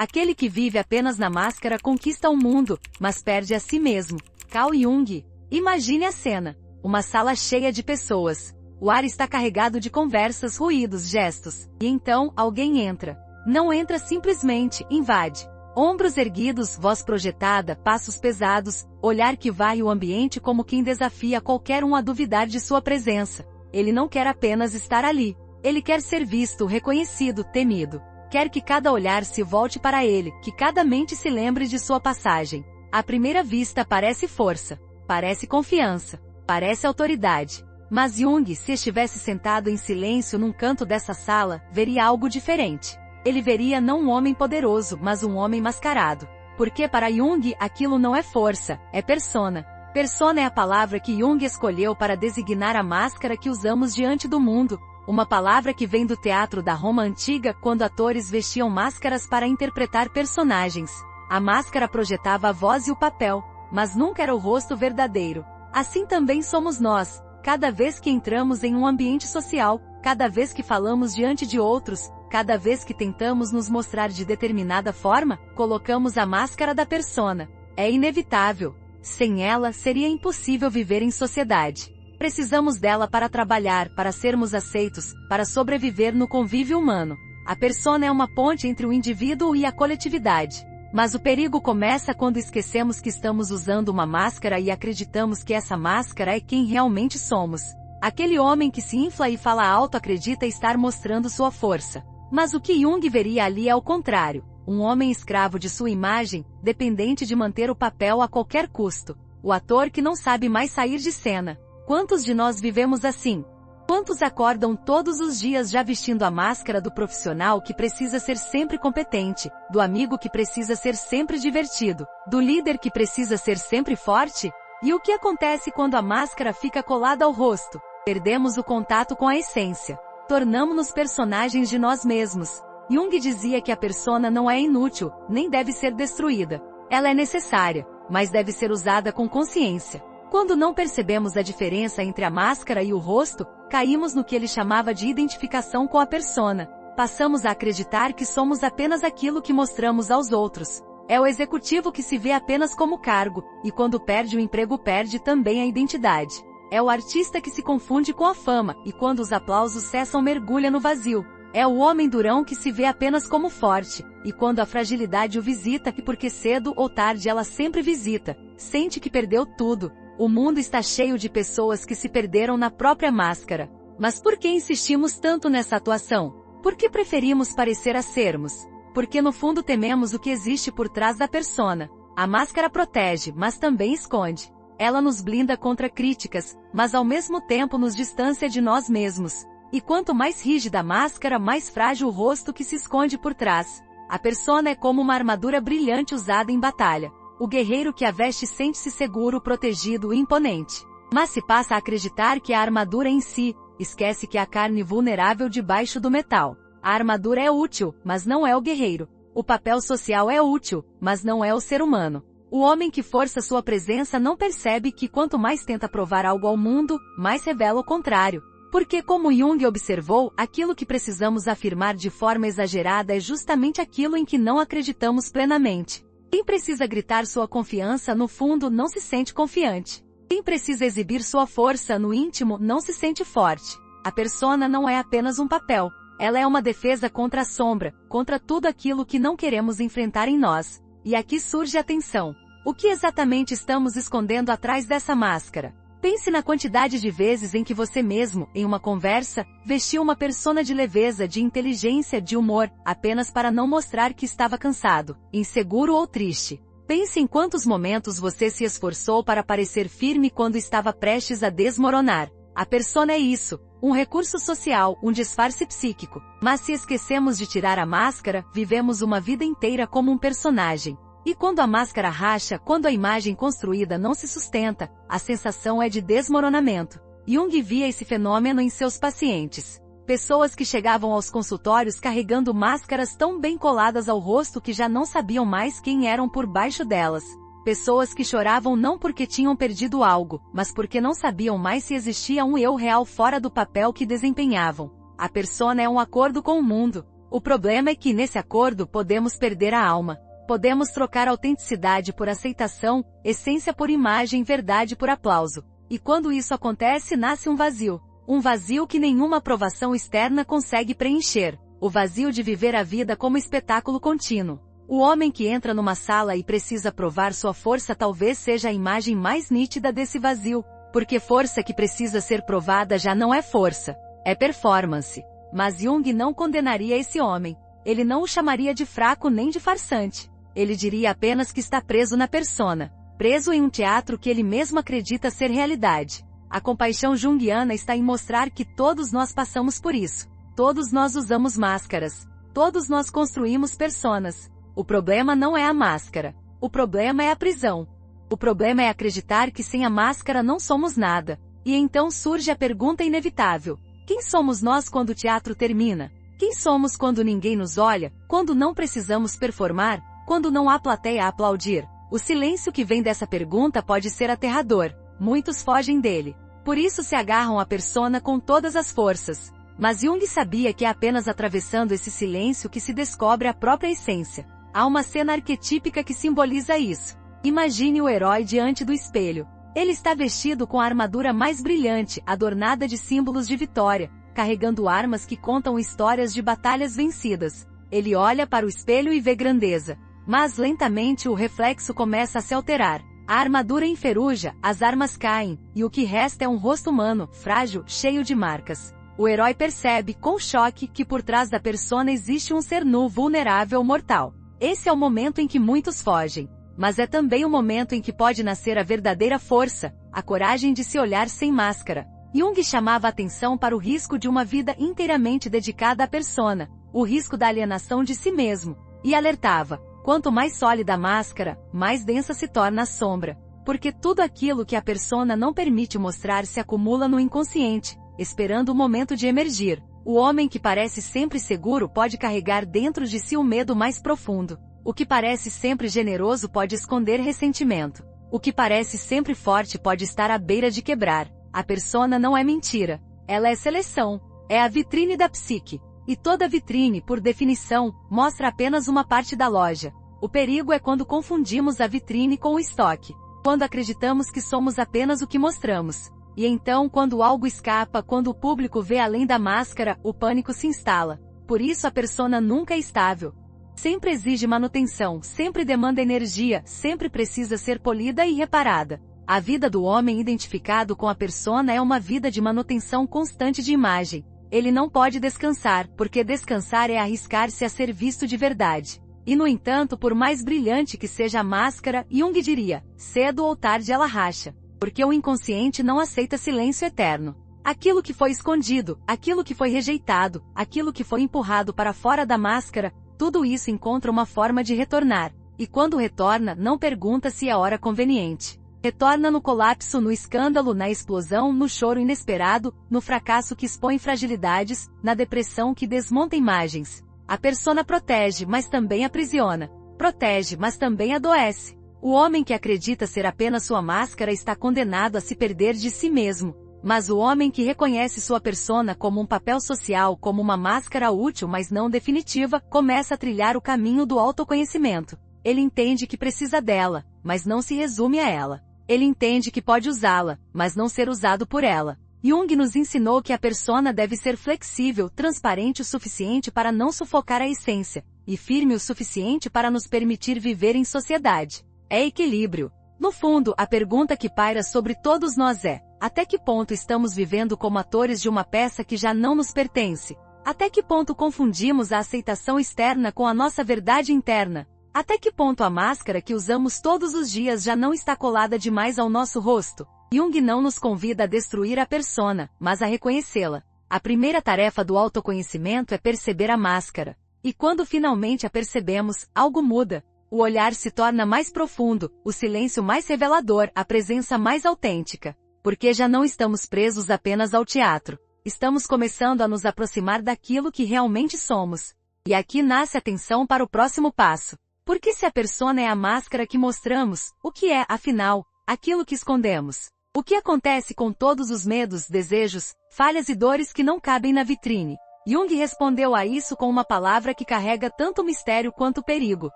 Aquele que vive apenas na máscara conquista o mundo, mas perde a si mesmo. Carl Jung. Imagine a cena. Uma sala cheia de pessoas. O ar está carregado de conversas, ruídos, gestos. E então, alguém entra. Não entra simplesmente, invade. Ombros erguidos, voz projetada, passos pesados, olhar que vai o ambiente como quem desafia qualquer um a duvidar de sua presença. Ele não quer apenas estar ali. Ele quer ser visto, reconhecido, temido. Quer que cada olhar se volte para ele, que cada mente se lembre de sua passagem. À primeira vista parece força, parece confiança, parece autoridade. Mas Jung, se estivesse sentado em silêncio num canto dessa sala, veria algo diferente. Ele veria não um homem poderoso, mas um homem mascarado. Porque para Jung aquilo não é força, é persona. Persona é a palavra que Jung escolheu para designar a máscara que usamos diante do mundo. Uma palavra que vem do teatro da Roma antiga, quando atores vestiam máscaras para interpretar personagens. A máscara projetava a voz e o papel, mas nunca era o rosto verdadeiro. Assim também somos nós. Cada vez que entramos em um ambiente social, cada vez que falamos diante de outros, cada vez que tentamos nos mostrar de determinada forma, colocamos a máscara da persona. É inevitável. Sem ela, seria impossível viver em sociedade. Precisamos dela para trabalhar, para sermos aceitos, para sobreviver no convívio humano. A persona é uma ponte entre o indivíduo e a coletividade. Mas o perigo começa quando esquecemos que estamos usando uma máscara e acreditamos que essa máscara é quem realmente somos. Aquele homem que se infla e fala alto acredita estar mostrando sua força. Mas o que Jung veria ali é o contrário. Um homem escravo de sua imagem, dependente de manter o papel a qualquer custo. O ator que não sabe mais sair de cena. Quantos de nós vivemos assim? Quantos acordam todos os dias já vestindo a máscara do profissional que precisa ser sempre competente, do amigo que precisa ser sempre divertido, do líder que precisa ser sempre forte? E o que acontece quando a máscara fica colada ao rosto? Perdemos o contato com a essência. Tornamo-nos personagens de nós mesmos. Jung dizia que a persona não é inútil, nem deve ser destruída. Ela é necessária, mas deve ser usada com consciência. Quando não percebemos a diferença entre a máscara e o rosto, caímos no que ele chamava de identificação com a persona. Passamos a acreditar que somos apenas aquilo que mostramos aos outros. É o executivo que se vê apenas como cargo, e quando perde o emprego perde também a identidade. É o artista que se confunde com a fama, e quando os aplausos cessam mergulha no vazio. É o homem durão que se vê apenas como forte, e quando a fragilidade o visita, que porque cedo ou tarde ela sempre visita, sente que perdeu tudo. O mundo está cheio de pessoas que se perderam na própria máscara. Mas por que insistimos tanto nessa atuação? Por que preferimos parecer a sermos? Porque no fundo tememos o que existe por trás da persona. A máscara protege, mas também esconde. Ela nos blinda contra críticas, mas ao mesmo tempo nos distancia de nós mesmos. E quanto mais rígida a máscara, mais frágil o rosto que se esconde por trás. A persona é como uma armadura brilhante usada em batalha. O guerreiro que a veste sente-se seguro, protegido e imponente. Mas se passa a acreditar que a armadura em si, esquece que há carne vulnerável debaixo do metal. A armadura é útil, mas não é o guerreiro. O papel social é útil, mas não é o ser humano. O homem que força sua presença não percebe que quanto mais tenta provar algo ao mundo, mais revela o contrário. Porque, como Jung observou, aquilo que precisamos afirmar de forma exagerada é justamente aquilo em que não acreditamos plenamente. Quem precisa gritar sua confiança no fundo não se sente confiante. Quem precisa exibir sua força no íntimo não se sente forte. A persona não é apenas um papel. Ela é uma defesa contra a sombra, contra tudo aquilo que não queremos enfrentar em nós. E aqui surge a tensão. O que exatamente estamos escondendo atrás dessa máscara? Pense na quantidade de vezes em que você mesmo, em uma conversa, vestiu uma persona de leveza, de inteligência, de humor, apenas para não mostrar que estava cansado, inseguro ou triste. Pense em quantos momentos você se esforçou para parecer firme quando estava prestes a desmoronar. A persona é isso, um recurso social, um disfarce psíquico. Mas se esquecemos de tirar a máscara, vivemos uma vida inteira como um personagem. E quando a máscara racha, quando a imagem construída não se sustenta, a sensação é de desmoronamento. Jung via esse fenômeno em seus pacientes. Pessoas que chegavam aos consultórios carregando máscaras tão bem coladas ao rosto que já não sabiam mais quem eram por baixo delas. Pessoas que choravam não porque tinham perdido algo, mas porque não sabiam mais se existia um eu real fora do papel que desempenhavam. A persona é um acordo com o mundo. O problema é que nesse acordo podemos perder a alma. Podemos trocar autenticidade por aceitação, essência por imagem, verdade por aplauso. E quando isso acontece, nasce um vazio. Um vazio que nenhuma aprovação externa consegue preencher. O vazio de viver a vida como espetáculo contínuo. O homem que entra numa sala e precisa provar sua força talvez seja a imagem mais nítida desse vazio. Porque força que precisa ser provada já não é força. É performance. Mas Jung não condenaria esse homem. Ele não o chamaria de fraco nem de farsante. Ele diria apenas que está preso na persona. Preso em um teatro que ele mesmo acredita ser realidade. A compaixão junguiana está em mostrar que todos nós passamos por isso. Todos nós usamos máscaras. Todos nós construímos personas. O problema não é a máscara. O problema é a prisão. O problema é acreditar que sem a máscara não somos nada. E então surge a pergunta inevitável. Quem somos nós quando o teatro termina? Quem somos quando ninguém nos olha? Quando não precisamos performar? Quando não há plateia a aplaudir? O silêncio que vem dessa pergunta pode ser aterrador. Muitos fogem dele. Por isso se agarram à persona com todas as forças. Mas Jung sabia que é apenas atravessando esse silêncio que se descobre a própria essência. Há uma cena arquetípica que simboliza isso. Imagine o herói diante do espelho. Ele está vestido com a armadura mais brilhante, adornada de símbolos de vitória, carregando armas que contam histórias de batalhas vencidas. Ele olha para o espelho e vê grandeza. Mas lentamente o reflexo começa a se alterar. A armadura enferruja, as armas caem, e o que resta é um rosto humano, frágil, cheio de marcas. O herói percebe, com choque, que por trás da persona existe um ser nu, vulnerável, mortal. Esse é o momento em que muitos fogem. Mas é também o momento em que pode nascer a verdadeira força, a coragem de se olhar sem máscara. Jung chamava a atenção para o risco de uma vida inteiramente dedicada à persona, o risco da alienação de si mesmo, e alertava: quanto mais sólida a máscara, mais densa se torna a sombra. Porque tudo aquilo que a persona não permite mostrar se acumula no inconsciente, esperando o momento de emergir. O homem que parece sempre seguro pode carregar dentro de si o medo mais profundo. O que parece sempre generoso pode esconder ressentimento. O que parece sempre forte pode estar à beira de quebrar. A persona não é mentira. Ela é seleção. É a vitrine da psique. E toda vitrine, por definição, mostra apenas uma parte da loja. O perigo é quando confundimos a vitrine com o estoque. Quando acreditamos que somos apenas o que mostramos. E então, quando algo escapa, quando o público vê além da máscara, o pânico se instala. Por isso a persona nunca é estável. Sempre exige manutenção, sempre demanda energia, sempre precisa ser polida e reparada. A vida do homem identificado com a persona é uma vida de manutenção constante de imagem. Ele não pode descansar, porque descansar é arriscar-se a ser visto de verdade. E no entanto, por mais brilhante que seja a máscara, Jung diria, cedo ou tarde ela racha. Porque o inconsciente não aceita silêncio eterno. Aquilo que foi escondido, aquilo que foi rejeitado, aquilo que foi empurrado para fora da máscara, tudo isso encontra uma forma de retornar. E quando retorna, não pergunta se é hora conveniente. Retorna no colapso, no escândalo, na explosão, no choro inesperado, no fracasso que expõe fragilidades, na depressão que desmonta imagens. A persona protege, mas também aprisiona. Protege, mas também adoece. O homem que acredita ser apenas sua máscara está condenado a se perder de si mesmo. Mas o homem que reconhece sua persona como um papel social, como uma máscara útil mas não definitiva, começa a trilhar o caminho do autoconhecimento. Ele entende que precisa dela, mas não se resume a ela. Ele entende que pode usá-la, mas não ser usado por ela. Jung nos ensinou que a persona deve ser flexível, transparente o suficiente para não sufocar a essência, e firme o suficiente para nos permitir viver em sociedade. É equilíbrio. No fundo, a pergunta que paira sobre todos nós é: até que ponto estamos vivendo como atores de uma peça que já não nos pertence? Até que ponto confundimos a aceitação externa com a nossa verdade interna? Até que ponto a máscara que usamos todos os dias já não está colada demais ao nosso rosto? Jung não nos convida a destruir a persona, mas a reconhecê-la. A primeira tarefa do autoconhecimento é perceber a máscara. E quando finalmente a percebemos, algo muda. O olhar se torna mais profundo, o silêncio mais revelador, a presença mais autêntica. Porque já não estamos presos apenas ao teatro. Estamos começando a nos aproximar daquilo que realmente somos. E aqui nasce a atenção para o próximo passo. Porque se a persona é a máscara que mostramos, o que é, afinal, aquilo que escondemos? O que acontece com todos os medos, desejos, falhas e dores que não cabem na vitrine? Jung respondeu a isso com uma palavra que carrega tanto mistério quanto perigo: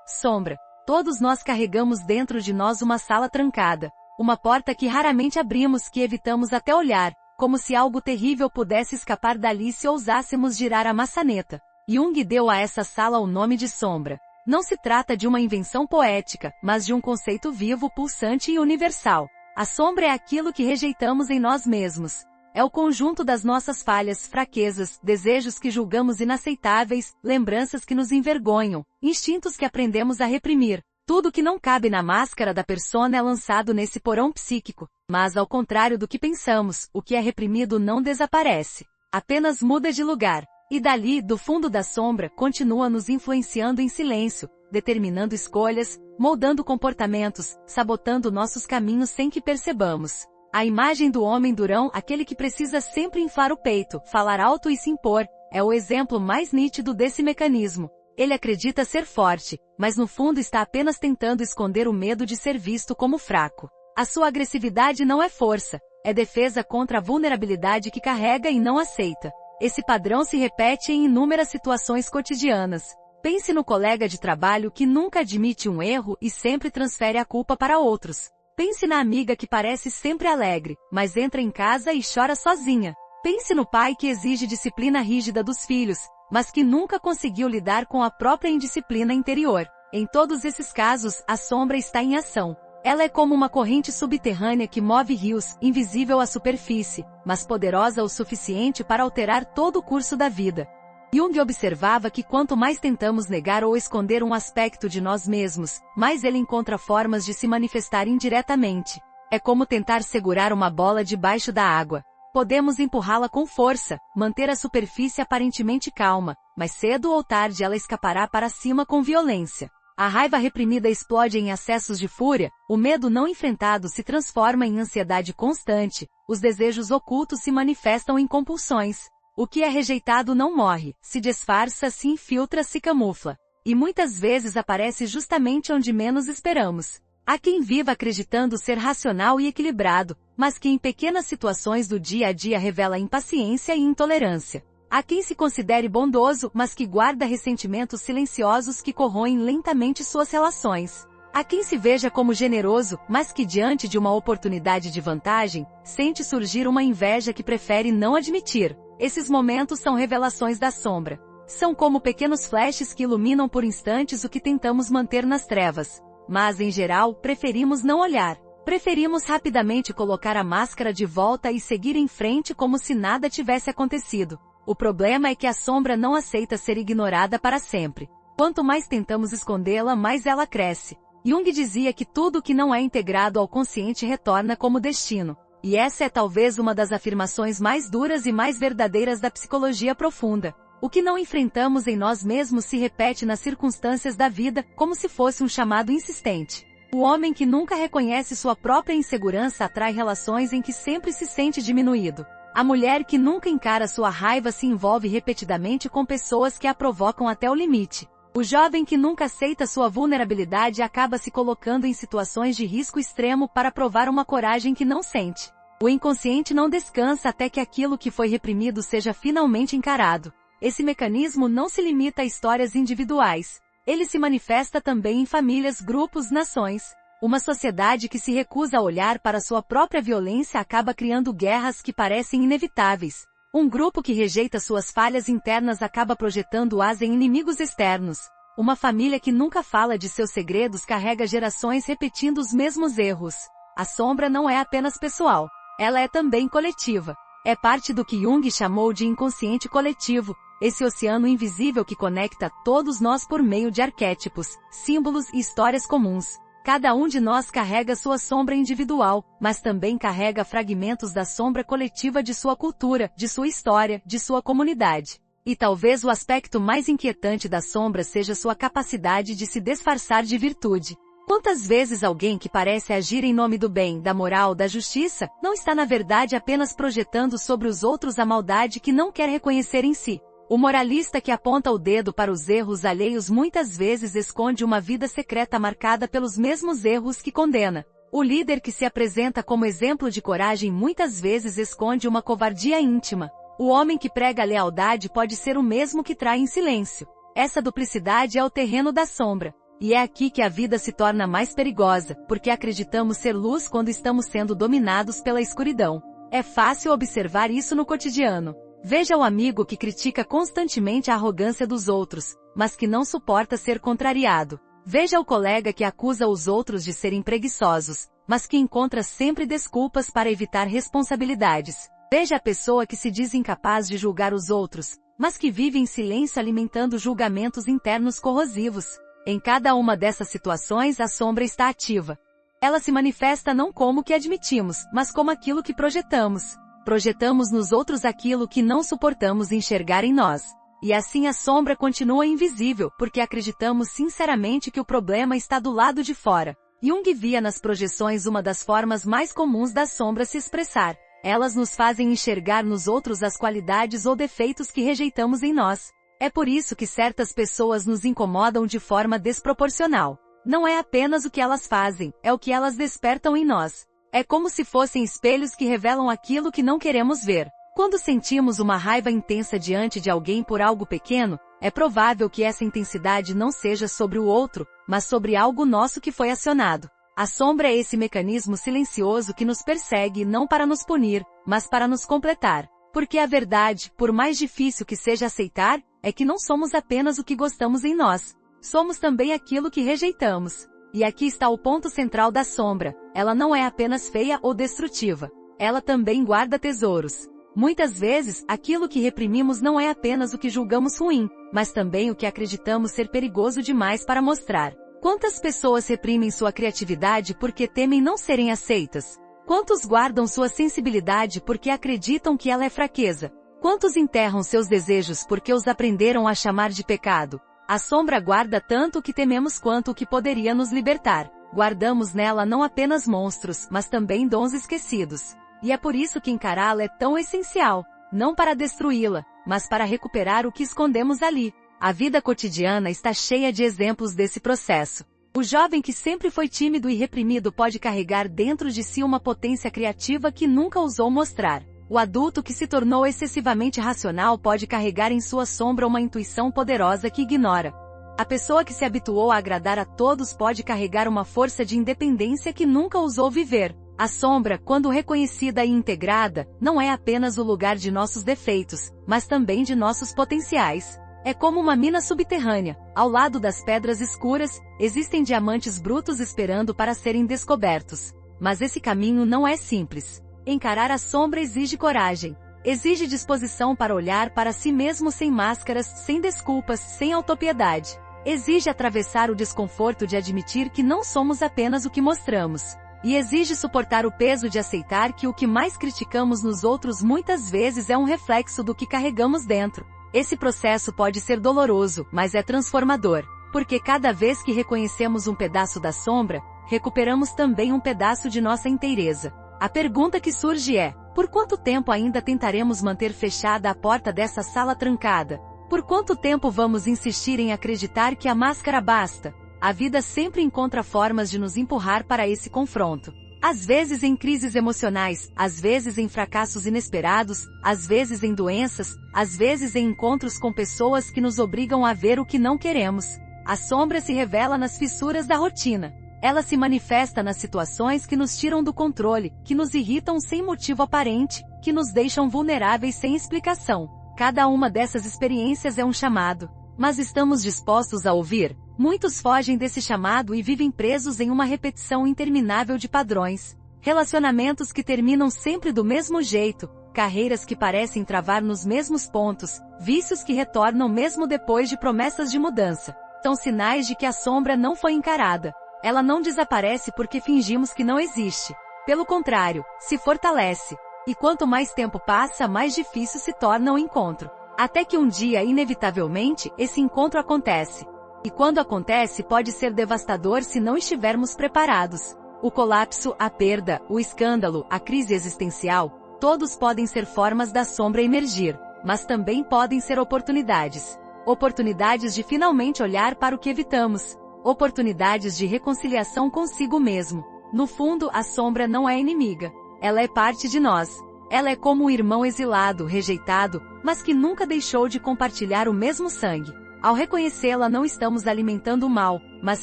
sombra. Todos nós carregamos dentro de nós uma sala trancada. Uma porta que raramente abrimos, que evitamos até olhar, como se algo terrível pudesse escapar dali se ousássemos girar a maçaneta. Jung deu a essa sala o nome de sombra. Não se trata de uma invenção poética, mas de um conceito vivo, pulsante e universal. A sombra é aquilo que rejeitamos em nós mesmos. É o conjunto das nossas falhas, fraquezas, desejos que julgamos inaceitáveis, lembranças que nos envergonham, instintos que aprendemos a reprimir. Tudo que não cabe na máscara da persona é lançado nesse porão psíquico. Mas ao contrário do que pensamos, o que é reprimido não desaparece. Apenas muda de lugar. E dali, do fundo da sombra, continua nos influenciando em silêncio, determinando escolhas, moldando comportamentos, sabotando nossos caminhos sem que percebamos. A imagem do homem durão, aquele que precisa sempre inflar o peito, falar alto e se impor, é o exemplo mais nítido desse mecanismo. Ele acredita ser forte, mas no fundo está apenas tentando esconder o medo de ser visto como fraco. A sua agressividade não é força, é defesa contra a vulnerabilidade que carrega e não aceita. Esse padrão se repete em inúmeras situações cotidianas. Pense no colega de trabalho que nunca admite um erro e sempre transfere a culpa para outros. Pense na amiga que parece sempre alegre, mas entra em casa e chora sozinha. Pense no pai que exige disciplina rígida dos filhos, mas que nunca conseguiu lidar com a própria indisciplina interior. Em todos esses casos, a sombra está em ação. Ela é como uma corrente subterrânea que move rios, invisível à superfície, mas poderosa o suficiente para alterar todo o curso da vida. Jung observava que quanto mais tentamos negar ou esconder um aspecto de nós mesmos, mais ele encontra formas de se manifestar indiretamente. É como tentar segurar uma bola debaixo da água. Podemos empurrá-la com força, manter a superfície aparentemente calma, mas cedo ou tarde ela escapará para cima com violência. A raiva reprimida explode em acessos de fúria, o medo não enfrentado se transforma em ansiedade constante, os desejos ocultos se manifestam em compulsões. O que é rejeitado não morre, se disfarça, se infiltra, se camufla. E muitas vezes aparece justamente onde menos esperamos. Há quem viva acreditando ser racional e equilibrado, mas que em pequenas situações do dia a dia revela impaciência e intolerância. Há quem se considere bondoso, mas que guarda ressentimentos silenciosos que corroem lentamente suas relações. Há quem se veja como generoso, mas que diante de uma oportunidade de vantagem, sente surgir uma inveja que prefere não admitir. Esses momentos são revelações da sombra. São como pequenos flashes que iluminam por instantes o que tentamos manter nas trevas. Mas, em geral, preferimos não olhar. Preferimos rapidamente colocar a máscara de volta e seguir em frente como se nada tivesse acontecido. O problema é que a sombra não aceita ser ignorada para sempre. Quanto mais tentamos escondê-la, mais ela cresce. Jung dizia que tudo que não é integrado ao consciente retorna como destino. E essa é talvez uma das afirmações mais duras e mais verdadeiras da psicologia profunda. O que não enfrentamos em nós mesmos se repete nas circunstâncias da vida, como se fosse um chamado insistente. O homem que nunca reconhece sua própria insegurança atrai relações em que sempre se sente diminuído. A mulher que nunca encara sua raiva se envolve repetidamente com pessoas que a provocam até o limite. O jovem que nunca aceita sua vulnerabilidade acaba se colocando em situações de risco extremo para provar uma coragem que não sente. O inconsciente não descansa até que aquilo que foi reprimido seja finalmente encarado. Esse mecanismo não se limita a histórias individuais. Ele se manifesta também em famílias, grupos, nações. Uma sociedade que se recusa a olhar para sua própria violência acaba criando guerras que parecem inevitáveis. Um grupo que rejeita suas falhas internas acaba projetando-as em inimigos externos. Uma família que nunca fala de seus segredos carrega gerações repetindo os mesmos erros. A sombra não é apenas pessoal. Ela é também coletiva. É parte do que Jung chamou de inconsciente coletivo, esse oceano invisível que conecta todos nós por meio de arquétipos, símbolos e histórias comuns. Cada um de nós carrega sua sombra individual, mas também carrega fragmentos da sombra coletiva de sua cultura, de sua história, de sua comunidade. E talvez o aspecto mais inquietante da sombra seja sua capacidade de se disfarçar de virtude. Quantas vezes alguém que parece agir em nome do bem, da moral, da justiça, não está na verdade apenas projetando sobre os outros a maldade que não quer reconhecer em si? O moralista que aponta o dedo para os erros alheios muitas vezes esconde uma vida secreta marcada pelos mesmos erros que condena. O líder que se apresenta como exemplo de coragem muitas vezes esconde uma covardia íntima. O homem que prega a lealdade pode ser o mesmo que trai em silêncio. Essa duplicidade é o terreno da sombra. E é aqui que a vida se torna mais perigosa, porque acreditamos ser luz quando estamos sendo dominados pela escuridão. É fácil observar isso no cotidiano. Veja o amigo que critica constantemente a arrogância dos outros, mas que não suporta ser contrariado. Veja o colega que acusa os outros de serem preguiçosos, mas que encontra sempre desculpas para evitar responsabilidades. Veja a pessoa que se diz incapaz de julgar os outros, mas que vive em silêncio alimentando julgamentos internos corrosivos. Em cada uma dessas situações a sombra está ativa. Ela se manifesta não como o que admitimos, mas como aquilo que projetamos. Projetamos nos outros aquilo que não suportamos enxergar em nós. E assim a sombra continua invisível, porque acreditamos sinceramente que o problema está do lado de fora. Jung via nas projeções uma das formas mais comuns da sombra se expressar. Elas nos fazem enxergar nos outros as qualidades ou defeitos que rejeitamos em nós. É por isso que certas pessoas nos incomodam de forma desproporcional. Não é apenas o que elas fazem, é o que elas despertam em nós. É como se fossem espelhos que revelam aquilo que não queremos ver. Quando sentimos uma raiva intensa diante de alguém por algo pequeno, é provável que essa intensidade não seja sobre o outro, mas sobre algo nosso que foi acionado. A sombra é esse mecanismo silencioso que nos persegue não para nos punir, mas para nos completar. Porque a verdade, por mais difícil que seja aceitar, é que não somos apenas o que gostamos em nós. Somos também aquilo que rejeitamos. E aqui está o ponto central da sombra. Ela não é apenas feia ou destrutiva. Ela também guarda tesouros. Muitas vezes, aquilo que reprimimos não é apenas o que julgamos ruim, mas também o que acreditamos ser perigoso demais para mostrar. Quantas pessoas reprimem sua criatividade porque temem não serem aceitas? Quantos guardam sua sensibilidade porque acreditam que ela é fraqueza? Quantos enterram seus desejos porque os aprenderam a chamar de pecado? A sombra guarda tanto o que tememos quanto o que poderia nos libertar. Guardamos nela não apenas monstros, mas também dons esquecidos. E é por isso que encará-la é tão essencial, não para destruí-la, mas para recuperar o que escondemos ali. A vida cotidiana está cheia de exemplos desse processo. O jovem que sempre foi tímido e reprimido pode carregar dentro de si uma potência criativa que nunca ousou mostrar. O adulto que se tornou excessivamente racional pode carregar em sua sombra uma intuição poderosa que ignora. A pessoa que se habituou a agradar a todos pode carregar uma força de independência que nunca ousou viver. A sombra, quando reconhecida e integrada, não é apenas o lugar de nossos defeitos, mas também de nossos potenciais. É como uma mina subterrânea. Ao lado das pedras escuras, existem diamantes brutos esperando para serem descobertos. Mas esse caminho não é simples. Encarar a sombra exige coragem. Exige disposição para olhar para si mesmo sem máscaras, sem desculpas, sem autopiedade. Exige atravessar o desconforto de admitir que não somos apenas o que mostramos. E exige suportar o peso de aceitar que o que mais criticamos nos outros muitas vezes é um reflexo do que carregamos dentro. Esse processo pode ser doloroso, mas é transformador. Porque cada vez que reconhecemos um pedaço da sombra, recuperamos também um pedaço de nossa inteireza. A pergunta que surge é: por quanto tempo ainda tentaremos manter fechada a porta dessa sala trancada? Por quanto tempo vamos insistir em acreditar que a máscara basta? A vida sempre encontra formas de nos empurrar para esse confronto. Às vezes em crises emocionais, às vezes em fracassos inesperados, às vezes em doenças, às vezes em encontros com pessoas que nos obrigam a ver o que não queremos. A sombra se revela nas fissuras da rotina. Ela se manifesta nas situações que nos tiram do controle, que nos irritam sem motivo aparente, que nos deixam vulneráveis sem explicação. Cada uma dessas experiências é um chamado. Mas estamos dispostos a ouvir? Muitos fogem desse chamado e vivem presos em uma repetição interminável de padrões. Relacionamentos que terminam sempre do mesmo jeito, carreiras que parecem travar nos mesmos pontos, vícios que retornam mesmo depois de promessas de mudança. São sinais de que a sombra não foi encarada. Ela não desaparece porque fingimos que não existe. Pelo contrário, se fortalece. E quanto mais tempo passa, mais difícil se torna o encontro. Até que um dia, inevitavelmente, esse encontro acontece. E quando acontece pode ser devastador se não estivermos preparados. O colapso, a perda, o escândalo, a crise existencial, todos podem ser formas da sombra emergir, mas também podem ser oportunidades. Oportunidades de finalmente olhar para o que evitamos. Oportunidades de reconciliação consigo mesmo. No fundo, a sombra não é inimiga. Ela é parte de nós. Ela é como um irmão exilado, rejeitado, mas que nunca deixou de compartilhar o mesmo sangue. Ao reconhecê-la, não estamos alimentando o mal, mas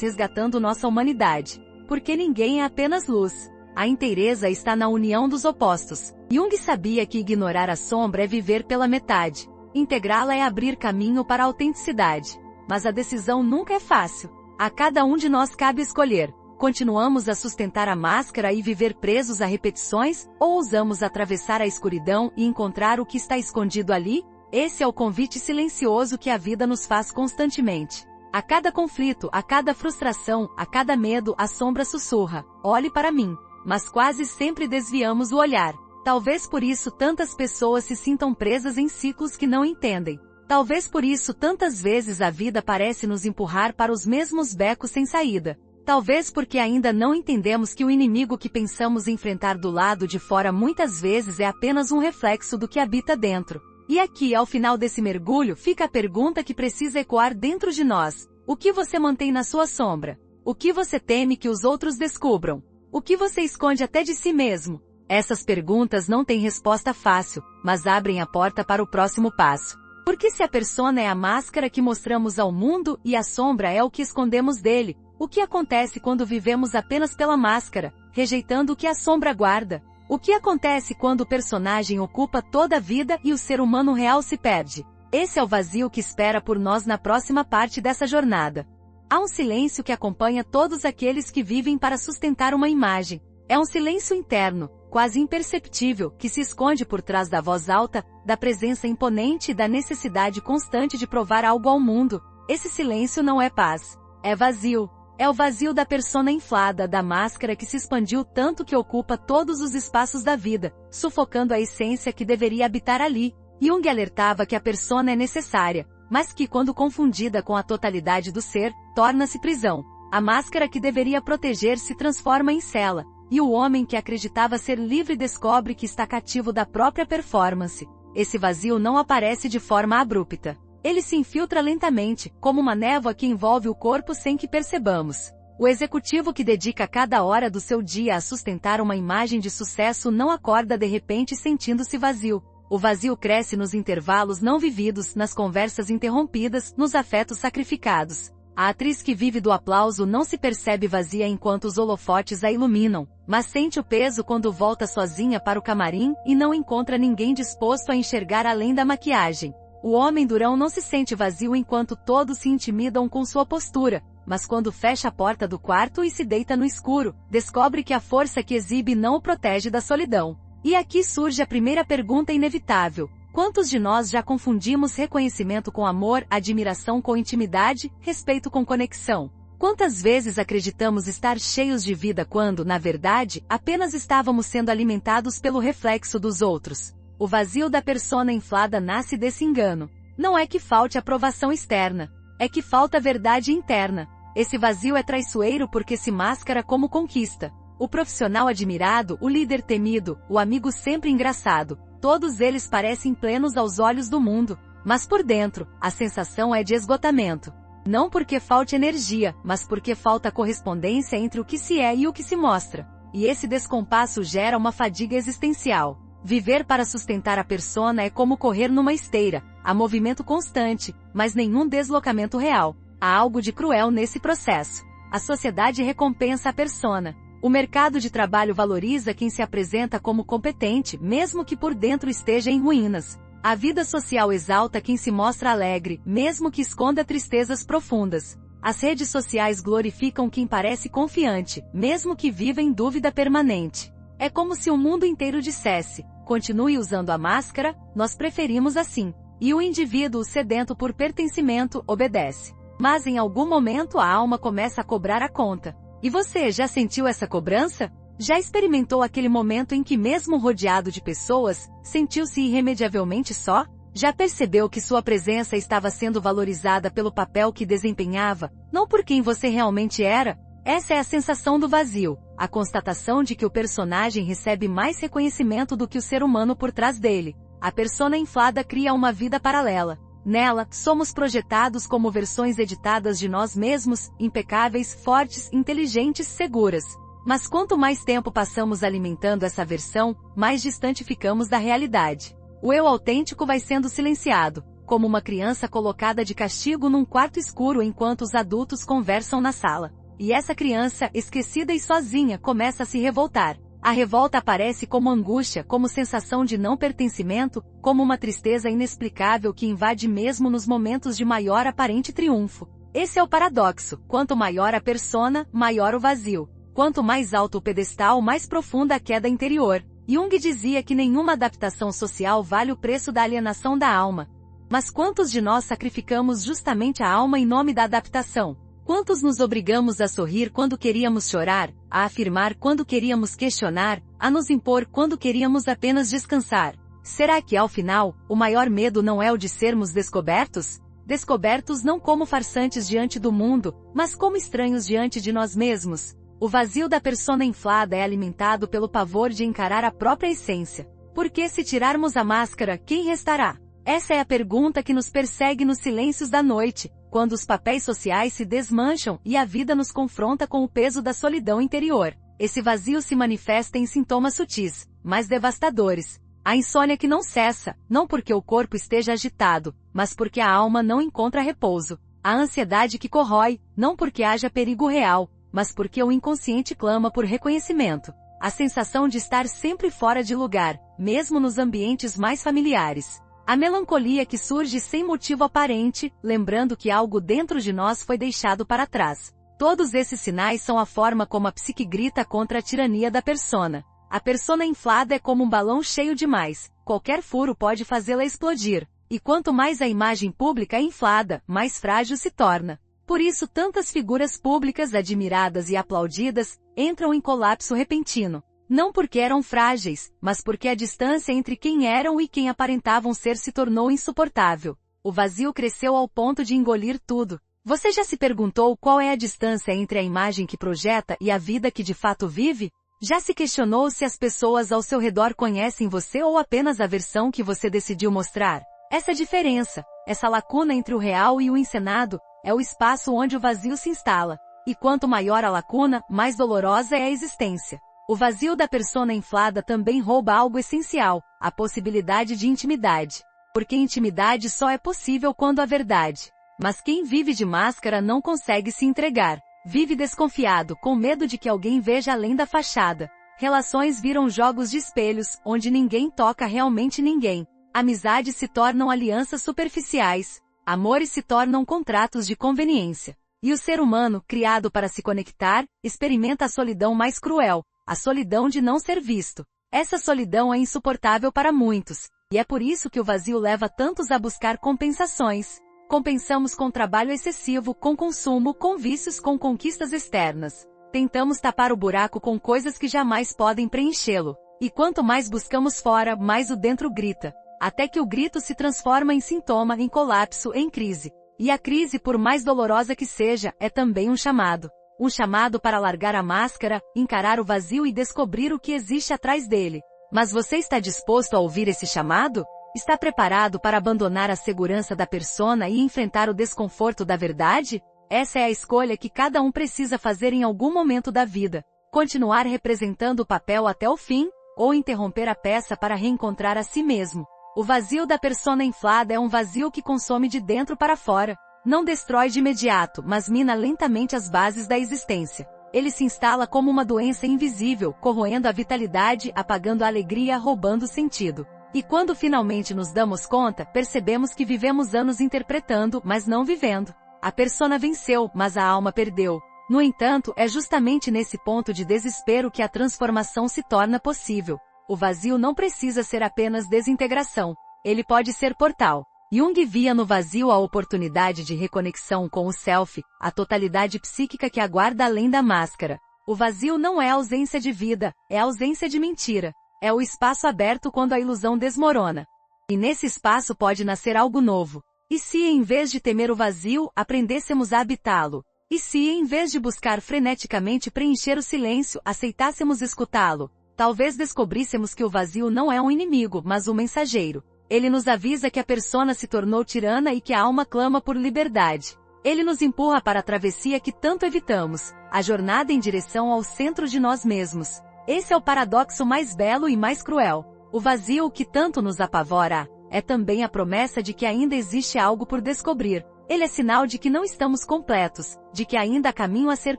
resgatando nossa humanidade. Porque ninguém é apenas luz. A inteireza está na união dos opostos. Jung sabia que ignorar a sombra é viver pela metade. Integrá-la é abrir caminho para a autenticidade. Mas a decisão nunca é fácil. A cada um de nós cabe escolher. Continuamos a sustentar a máscara e viver presos a repetições, ou ousamos atravessar a escuridão e encontrar o que está escondido ali? Esse é o convite silencioso que a vida nos faz constantemente. A cada conflito, a cada frustração, a cada medo, a sombra sussurra: olhe para mim. Mas quase sempre desviamos o olhar. Talvez por isso tantas pessoas se sintam presas em ciclos que não entendem. Talvez por isso tantas vezes a vida parece nos empurrar para os mesmos becos sem saída. Talvez porque ainda não entendemos que o inimigo que pensamos enfrentar do lado de fora muitas vezes é apenas um reflexo do que habita dentro. E aqui, ao final desse mergulho, fica a pergunta que precisa ecoar dentro de nós. O que você mantém na sua sombra? O que você teme que os outros descubram? O que você esconde até de si mesmo? Essas perguntas não têm resposta fácil, mas abrem a porta para o próximo passo. Porque se a persona é a máscara que mostramos ao mundo e a sombra é o que escondemos dele, o que acontece quando vivemos apenas pela máscara, rejeitando o que a sombra guarda? O que acontece quando o personagem ocupa toda a vida e o ser humano real se perde? Esse é o vazio que espera por nós na próxima parte dessa jornada. Há um silêncio que acompanha todos aqueles que vivem para sustentar uma imagem. É um silêncio interno, quase imperceptível, que se esconde por trás da voz alta, da presença imponente e da necessidade constante de provar algo ao mundo. Esse silêncio não é paz. É vazio. É o vazio da persona inflada, da máscara que se expandiu tanto que ocupa todos os espaços da vida, sufocando a essência que deveria habitar ali. Jung alertava que a persona é necessária, mas que, quando confundida com a totalidade do ser, torna-se prisão. A máscara que deveria proteger se transforma em cela, e o homem que acreditava ser livre descobre que está cativo da própria performance. Esse vazio não aparece de forma abrupta. Ele se infiltra lentamente, como uma névoa que envolve o corpo sem que percebamos. O executivo que dedica cada hora do seu dia a sustentar uma imagem de sucesso não acorda de repente sentindo-se vazio. O vazio cresce nos intervalos não vividos, nas conversas interrompidas, nos afetos sacrificados. A atriz que vive do aplauso não se percebe vazia enquanto os holofotes a iluminam, mas sente o peso quando volta sozinha para o camarim e não encontra ninguém disposto a enxergar além da maquiagem. O homem durão não se sente vazio enquanto todos se intimidam com sua postura, mas quando fecha a porta do quarto e se deita no escuro, descobre que a força que exibe não o protege da solidão. E aqui surge a primeira pergunta inevitável. Quantos de nós já confundimos reconhecimento com amor, admiração com intimidade, respeito com conexão? Quantas vezes acreditamos estar cheios de vida quando, na verdade, apenas estávamos sendo alimentados pelo reflexo dos outros? O vazio da persona inflada nasce desse engano. Não é que falte aprovação externa, é que falta verdade interna. Esse vazio é traiçoeiro porque se mascara como conquista. O profissional admirado, o líder temido, o amigo sempre engraçado, todos eles parecem plenos aos olhos do mundo, mas por dentro, a sensação é de esgotamento. Não porque falte energia, mas porque falta correspondência entre o que se é e o que se mostra. E esse descompasso gera uma fadiga existencial. Viver para sustentar a persona é como correr numa esteira, há movimento constante, mas nenhum deslocamento real. Há algo de cruel nesse processo. A sociedade recompensa a persona. O mercado de trabalho valoriza quem se apresenta como competente, mesmo que por dentro esteja em ruínas. A vida social exalta quem se mostra alegre, mesmo que esconda tristezas profundas. As redes sociais glorificam quem parece confiante, mesmo que viva em dúvida permanente. É como se o mundo inteiro dissesse: continue usando a máscara, nós preferimos assim. E o indivíduo sedento por pertencimento obedece. Mas em algum momento a alma começa a cobrar a conta. E você já sentiu essa cobrança? Já experimentou aquele momento em que, mesmo rodeado de pessoas, sentiu-se irremediavelmente só? Já percebeu que sua presença estava sendo valorizada pelo papel que desempenhava, não por quem você realmente era? Essa é a sensação do vazio, a constatação de que o personagem recebe mais reconhecimento do que o ser humano por trás dele. A persona inflada cria uma vida paralela. Nela, somos projetados como versões editadas de nós mesmos, impecáveis, fortes, inteligentes, seguras. Mas quanto mais tempo passamos alimentando essa versão, mais distante ficamos da realidade. O eu autêntico vai sendo silenciado, como uma criança colocada de castigo num quarto escuro enquanto os adultos conversam na sala. E essa criança, esquecida e sozinha, começa a se revoltar. A revolta aparece como angústia, como sensação de não pertencimento, como uma tristeza inexplicável que invade mesmo nos momentos de maior aparente triunfo. Esse é o paradoxo: quanto maior a persona, maior o vazio. Quanto mais alto o pedestal, mais profunda a queda interior. Jung dizia que nenhuma adaptação social vale o preço da alienação da alma. Mas quantos de nós sacrificamos justamente a alma em nome da adaptação? Quantos nos obrigamos a sorrir quando queríamos chorar, a afirmar quando queríamos questionar, a nos impor quando queríamos apenas descansar? Será que, ao final, o maior medo não é o de sermos descobertos? Descobertos não como farsantes diante do mundo, mas como estranhos diante de nós mesmos. O vazio da persona inflada é alimentado pelo pavor de encarar a própria essência. Porque se tirarmos a máscara, quem restará? Essa é a pergunta que nos persegue nos silêncios da noite, quando os papéis sociais se desmancham e a vida nos confronta com o peso da solidão interior. Esse vazio se manifesta em sintomas sutis, mas devastadores. A insônia que não cessa, não porque o corpo esteja agitado, mas porque a alma não encontra repouso. A ansiedade que corrói, não porque haja perigo real, mas porque o inconsciente clama por reconhecimento. A sensação de estar sempre fora de lugar, mesmo nos ambientes mais familiares. A melancolia que surge sem motivo aparente, lembrando que algo dentro de nós foi deixado para trás. Todos esses sinais são a forma como a psique grita contra a tirania da persona. A persona inflada é como um balão cheio demais. Qualquer furo pode fazê-la explodir. E quanto mais a imagem pública é inflada, mais frágil se torna. Por isso tantas figuras públicas admiradas e aplaudidas entram em colapso repentino. Não porque eram frágeis, mas porque a distância entre quem eram e quem aparentavam ser se tornou insuportável. O vazio cresceu ao ponto de engolir tudo. Você já se perguntou qual é a distância entre a imagem que projeta e a vida que de fato vive? Já se questionou se as pessoas ao seu redor conhecem você ou apenas a versão que você decidiu mostrar? Essa diferença, essa lacuna entre o real e o encenado, é o espaço onde o vazio se instala. E quanto maior a lacuna, mais dolorosa é a existência. O vazio da persona inflada também rouba algo essencial, a possibilidade de intimidade. Porque intimidade só é possível quando há verdade. Mas quem vive de máscara não consegue se entregar. Vive desconfiado, com medo de que alguém veja além da fachada. Relações viram jogos de espelhos, onde ninguém toca realmente ninguém. Amizades se tornam alianças superficiais. Amores se tornam contratos de conveniência. E o ser humano, criado para se conectar, experimenta a solidão mais cruel. A solidão de não ser visto. Essa solidão é insuportável para muitos, e é por isso que o vazio leva tantos a buscar compensações. Compensamos com trabalho excessivo, com consumo, com vícios, com conquistas externas. Tentamos tapar o buraco com coisas que jamais podem preenchê-lo. E quanto mais buscamos fora, mais o dentro grita. Até que o grito se transforma em sintoma, em colapso, em crise. E a crise, por mais dolorosa que seja, é também um chamado. Um chamado para largar a máscara, encarar o vazio e descobrir o que existe atrás dele. Mas você está disposto a ouvir esse chamado? Está preparado para abandonar a segurança da persona e enfrentar o desconforto da verdade? Essa é a escolha que cada um precisa fazer em algum momento da vida. Continuar representando o papel até o fim, ou interromper a peça para reencontrar a si mesmo. O vazio da persona inflada é um vazio que consome de dentro para fora. Não destrói de imediato, mas mina lentamente as bases da existência. Ele se instala como uma doença invisível, corroendo a vitalidade, apagando a alegria, roubando o sentido. E quando finalmente nos damos conta, percebemos que vivemos anos interpretando, mas não vivendo. A persona venceu, mas a alma perdeu. No entanto, é justamente nesse ponto de desespero que a transformação se torna possível. O vazio não precisa ser apenas desintegração. Ele pode ser portal. Jung via no vazio a oportunidade de reconexão com o self, a totalidade psíquica que aguarda além da máscara. O vazio não é ausência de vida, é ausência de mentira. É o espaço aberto quando a ilusão desmorona. E nesse espaço pode nascer algo novo. E se, em vez de temer o vazio, aprendêssemos a habitá-lo? E se, em vez de buscar freneticamente preencher o silêncio, aceitássemos escutá-lo? Talvez descobríssemos que o vazio não é um inimigo, mas um mensageiro. Ele nos avisa que a persona se tornou tirana e que a alma clama por liberdade. Ele nos empurra para a travessia que tanto evitamos, a jornada em direção ao centro de nós mesmos. Esse é o paradoxo mais belo e mais cruel. O vazio que tanto nos apavora é também a promessa de que ainda existe algo por descobrir. Ele é sinal de que não estamos completos, de que ainda há caminho a ser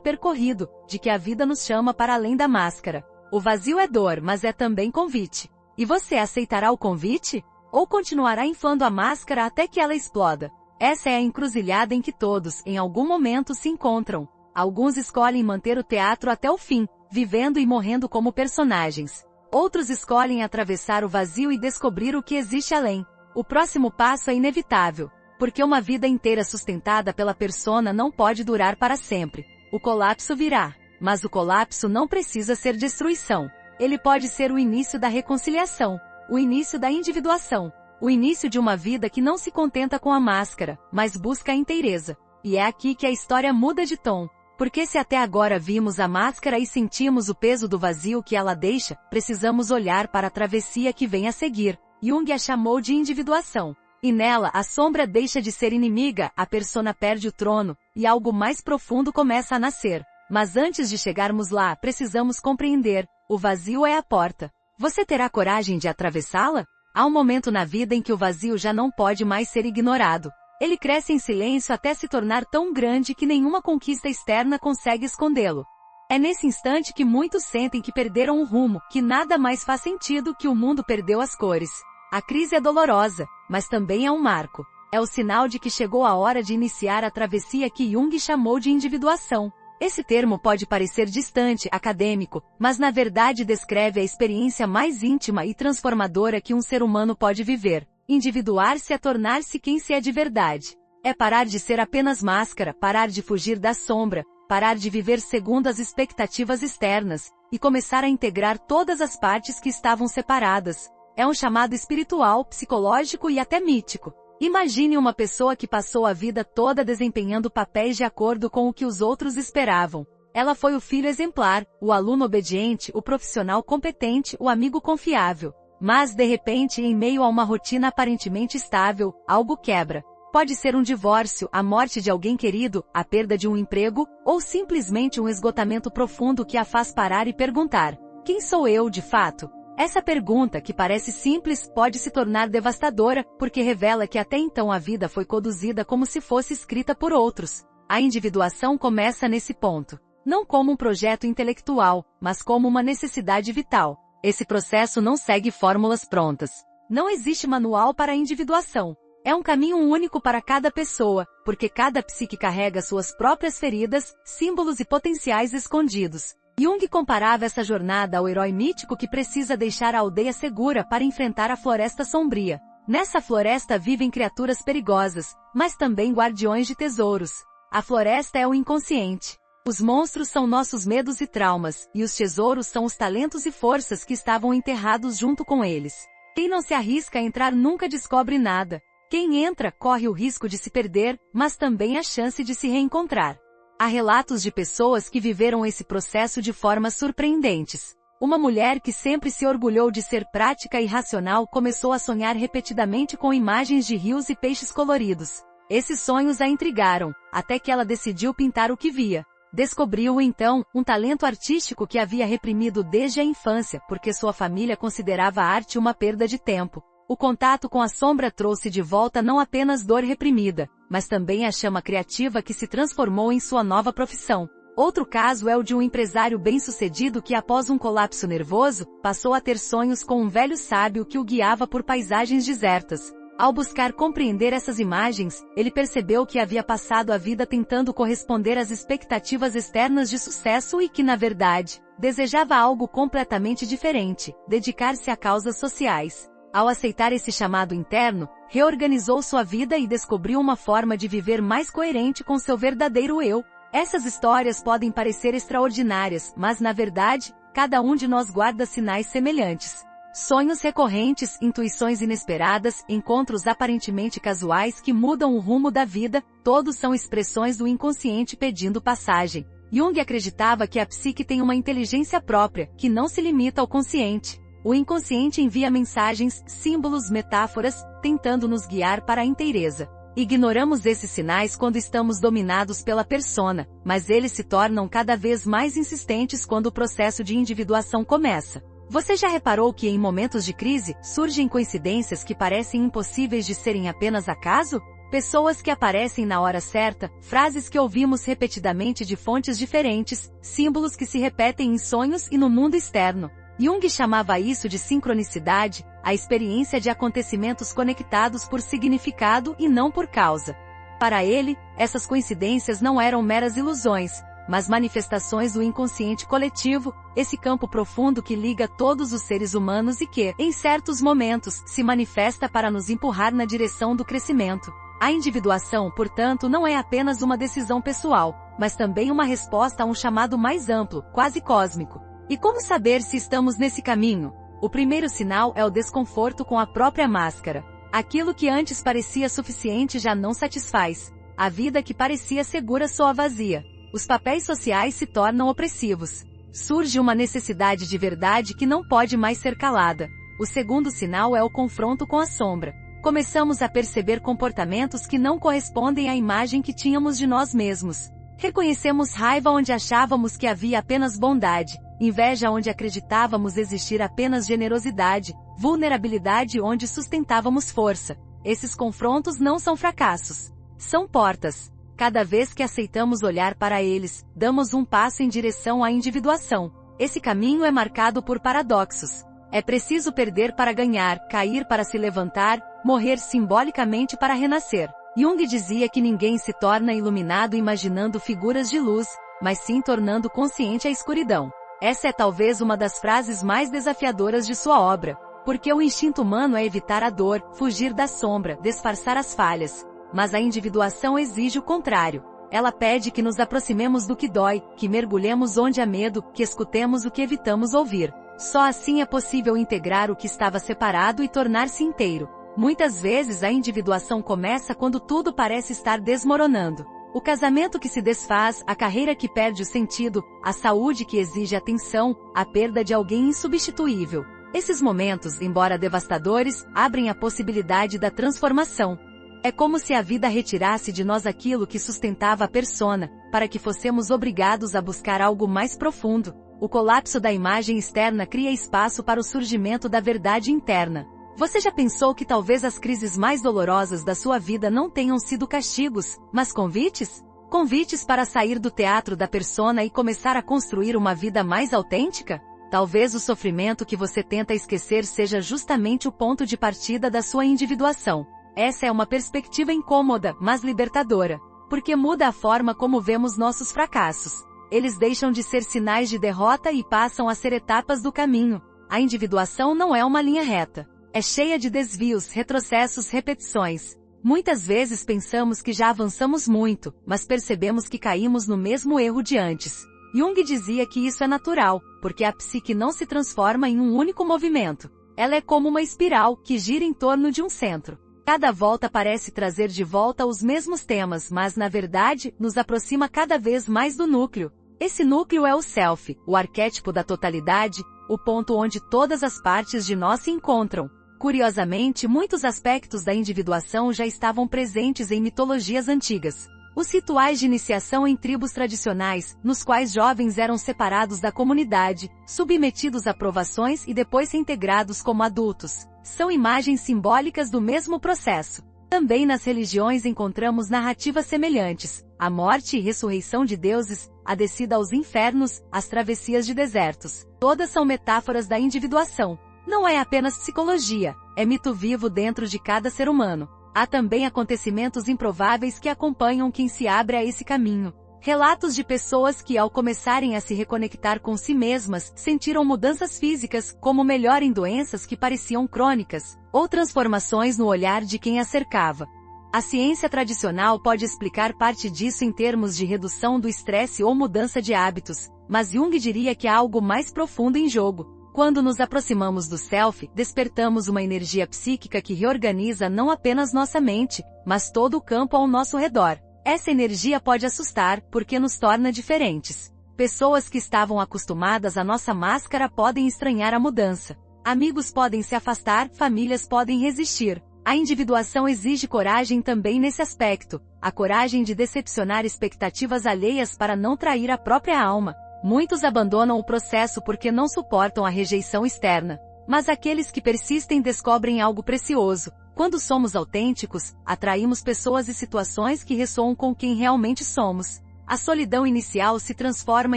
percorrido, de que a vida nos chama para além da máscara. O vazio é dor, mas é também convite. E você aceitará o convite? Ou continuará inflando a máscara até que ela exploda? Essa é a encruzilhada em que todos, em algum momento, se encontram. Alguns escolhem manter o teatro até o fim, vivendo e morrendo como personagens. Outros escolhem atravessar o vazio e descobrir o que existe além. O próximo passo é inevitável, porque uma vida inteira sustentada pela persona não pode durar para sempre. O colapso virá, mas o colapso não precisa ser destruição. Ele pode ser o início da reconciliação, o início da individuação, o início de uma vida que não se contenta com a máscara, mas busca a inteireza. E é aqui que a história muda de tom. Porque se até agora vimos a máscara e sentimos o peso do vazio que ela deixa, precisamos olhar para a travessia que vem a seguir. Jung a chamou de individuação. E nela, a sombra deixa de ser inimiga, a persona perde o trono, e algo mais profundo começa a nascer. Mas antes de chegarmos lá, precisamos compreender, o vazio é a porta. Você terá coragem de atravessá-la? Há um momento na vida em que o vazio já não pode mais ser ignorado. Ele cresce em silêncio até se tornar tão grande que nenhuma conquista externa consegue escondê-lo. É nesse instante que muitos sentem que perderam o rumo, que nada mais faz sentido, que o mundo perdeu as cores. A crise é dolorosa, mas também é um marco. É o sinal de que chegou a hora de iniciar a travessia que Jung chamou de individuação. Esse termo pode parecer distante, acadêmico, mas na verdade descreve a experiência mais íntima e transformadora que um ser humano pode viver. Individuar-se é tornar-se quem se é de verdade. É parar de ser apenas máscara, parar de fugir da sombra, parar de viver segundo as expectativas externas, e começar a integrar todas as partes que estavam separadas. É um chamado espiritual, psicológico e até mítico. Imagine uma pessoa que passou a vida toda desempenhando papéis de acordo com o que os outros esperavam. Ela foi o filho exemplar, o aluno obediente, o profissional competente, o amigo confiável. Mas, de repente, em meio a uma rotina aparentemente estável, algo quebra. Pode ser um divórcio, a morte de alguém querido, a perda de um emprego, ou simplesmente um esgotamento profundo que a faz parar e perguntar: quem sou eu de fato? Essa pergunta, que parece simples, pode se tornar devastadora, porque revela que até então a vida foi conduzida como se fosse escrita por outros. A individuação começa nesse ponto. Não como um projeto intelectual, mas como uma necessidade vital. Esse processo não segue fórmulas prontas. Não existe manual para a individuação. É um caminho único para cada pessoa, porque cada psique carrega suas próprias feridas, símbolos e potenciais escondidos. Jung comparava essa jornada ao herói mítico que precisa deixar a aldeia segura para enfrentar a floresta sombria. Nessa floresta vivem criaturas perigosas, mas também guardiões de tesouros. A floresta é o inconsciente. Os monstros são nossos medos e traumas, e os tesouros são os talentos e forças que estavam enterrados junto com eles. Quem não se arrisca a entrar nunca descobre nada. Quem entra corre o risco de se perder, mas também a chance de se reencontrar. Há relatos de pessoas que viveram esse processo de formas surpreendentes. Uma mulher que sempre se orgulhou de ser prática e racional começou a sonhar repetidamente com imagens de rios e peixes coloridos. Esses sonhos a intrigaram, até que ela decidiu pintar o que via. Descobriu, então, um talento artístico que havia reprimido desde a infância, porque sua família considerava a arte uma perda de tempo. O contato com a sombra trouxe de volta não apenas dor reprimida, mas também a chama criativa que se transformou em sua nova profissão. Outro caso é o de um empresário bem-sucedido que, após um colapso nervoso, passou a ter sonhos com um velho sábio que o guiava por paisagens desertas. Ao buscar compreender essas imagens, ele percebeu que havia passado a vida tentando corresponder às expectativas externas de sucesso e que, na verdade, desejava algo completamente diferente: dedicar-se a causas sociais. Ao aceitar esse chamado interno, reorganizou sua vida e descobriu uma forma de viver mais coerente com seu verdadeiro eu. Essas histórias podem parecer extraordinárias, mas na verdade, cada um de nós guarda sinais semelhantes. Sonhos recorrentes, intuições inesperadas, encontros aparentemente casuais que mudam o rumo da vida, todos são expressões do inconsciente pedindo passagem. Jung acreditava que a psique tem uma inteligência própria, que não se limita ao consciente. O inconsciente envia mensagens, símbolos, metáforas, tentando nos guiar para a inteireza. Ignoramos esses sinais quando estamos dominados pela persona, mas eles se tornam cada vez mais insistentes quando o processo de individuação começa. Você já reparou que em momentos de crise, surgem coincidências que parecem impossíveis de serem apenas acaso? Pessoas que aparecem na hora certa, frases que ouvimos repetidamente de fontes diferentes, símbolos que se repetem em sonhos e no mundo externo. Jung chamava isso de sincronicidade, a experiência de acontecimentos conectados por significado e não por causa. Para ele, essas coincidências não eram meras ilusões, mas manifestações do inconsciente coletivo, esse campo profundo que liga todos os seres humanos e que, em certos momentos, se manifesta para nos empurrar na direção do crescimento. A individuação, portanto, não é apenas uma decisão pessoal, mas também uma resposta a um chamado mais amplo, quase cósmico. E como saber se estamos nesse caminho? O primeiro sinal é o desconforto com a própria máscara. Aquilo que antes parecia suficiente já não satisfaz. A vida que parecia segura soa vazia. Os papéis sociais se tornam opressivos. Surge uma necessidade de verdade que não pode mais ser calada. O segundo sinal é o confronto com a sombra. Começamos a perceber comportamentos que não correspondem à imagem que tínhamos de nós mesmos. Reconhecemos raiva onde achávamos que havia apenas bondade, inveja onde acreditávamos existir apenas generosidade, vulnerabilidade onde sustentávamos força. Esses confrontos não são fracassos. São portas. Cada vez que aceitamos olhar para eles, damos um passo em direção à individuação. Esse caminho é marcado por paradoxos. É preciso perder para ganhar, cair para se levantar, morrer simbolicamente para renascer. Jung dizia que ninguém se torna iluminado imaginando figuras de luz, mas sim tornando consciente a escuridão. Essa é talvez uma das frases mais desafiadoras de sua obra, porque o instinto humano é evitar a dor, fugir da sombra, disfarçar as falhas. Mas a individuação exige o contrário. Ela pede que nos aproximemos do que dói, que mergulhemos onde há medo, que escutemos o que evitamos ouvir. Só assim é possível integrar o que estava separado e tornar-se inteiro. Muitas vezes a individuação começa quando tudo parece estar desmoronando. O casamento que se desfaz, a carreira que perde o sentido, a saúde que exige atenção, a perda de alguém insubstituível. Esses momentos, embora devastadores, abrem a possibilidade da transformação. É como se a vida retirasse de nós aquilo que sustentava a persona, para que fossemos obrigados a buscar algo mais profundo. O colapso da imagem externa cria espaço para o surgimento da verdade interna. Você já pensou que talvez as crises mais dolorosas da sua vida não tenham sido castigos, mas convites? Convites para sair do teatro da persona e começar a construir uma vida mais autêntica? Talvez o sofrimento que você tenta esquecer seja justamente o ponto de partida da sua individuação. Essa é uma perspectiva incômoda, mas libertadora, porque muda a forma como vemos nossos fracassos. Eles deixam de ser sinais de derrota e passam a ser etapas do caminho. A individuação não é uma linha reta. É cheia de desvios, retrocessos, repetições. Muitas vezes pensamos que já avançamos muito, mas percebemos que caímos no mesmo erro de antes. Jung dizia que isso é natural, porque a psique não se transforma em um único movimento. Ela é como uma espiral, que gira em torno de um centro. Cada volta parece trazer de volta os mesmos temas, mas na verdade, nos aproxima cada vez mais do núcleo. Esse núcleo é o self, o arquétipo da totalidade, o ponto onde todas as partes de nós se encontram. Curiosamente, muitos aspectos da individuação já estavam presentes em mitologias antigas. Os rituais de iniciação em tribos tradicionais, nos quais jovens eram separados da comunidade, submetidos a provações e depois reintegrados como adultos, são imagens simbólicas do mesmo processo. Também nas religiões encontramos narrativas semelhantes: a morte e ressurreição de deuses, a descida aos infernos, as travessias de desertos. Todas são metáforas da individuação. Não é apenas psicologia, é mito vivo dentro de cada ser humano. Há também acontecimentos improváveis que acompanham quem se abre a esse caminho. Relatos de pessoas que, ao começarem a se reconectar com si mesmas, sentiram mudanças físicas, como melhora em doenças que pareciam crônicas, ou transformações no olhar de quem a cercava. A ciência tradicional pode explicar parte disso em termos de redução do estresse ou mudança de hábitos, mas Jung diria que há algo mais profundo em jogo. Quando nos aproximamos do self, despertamos uma energia psíquica que reorganiza não apenas nossa mente, mas todo o campo ao nosso redor. Essa energia pode assustar, porque nos torna diferentes. Pessoas que estavam acostumadas à nossa máscara podem estranhar a mudança. Amigos podem se afastar, famílias podem resistir. A individuação exige coragem também nesse aspecto, a coragem de decepcionar expectativas alheias para não trair a própria alma. Muitos abandonam o processo porque não suportam a rejeição externa. Mas aqueles que persistem descobrem algo precioso. Quando somos autênticos, atraímos pessoas e situações que ressoam com quem realmente somos. A solidão inicial se transforma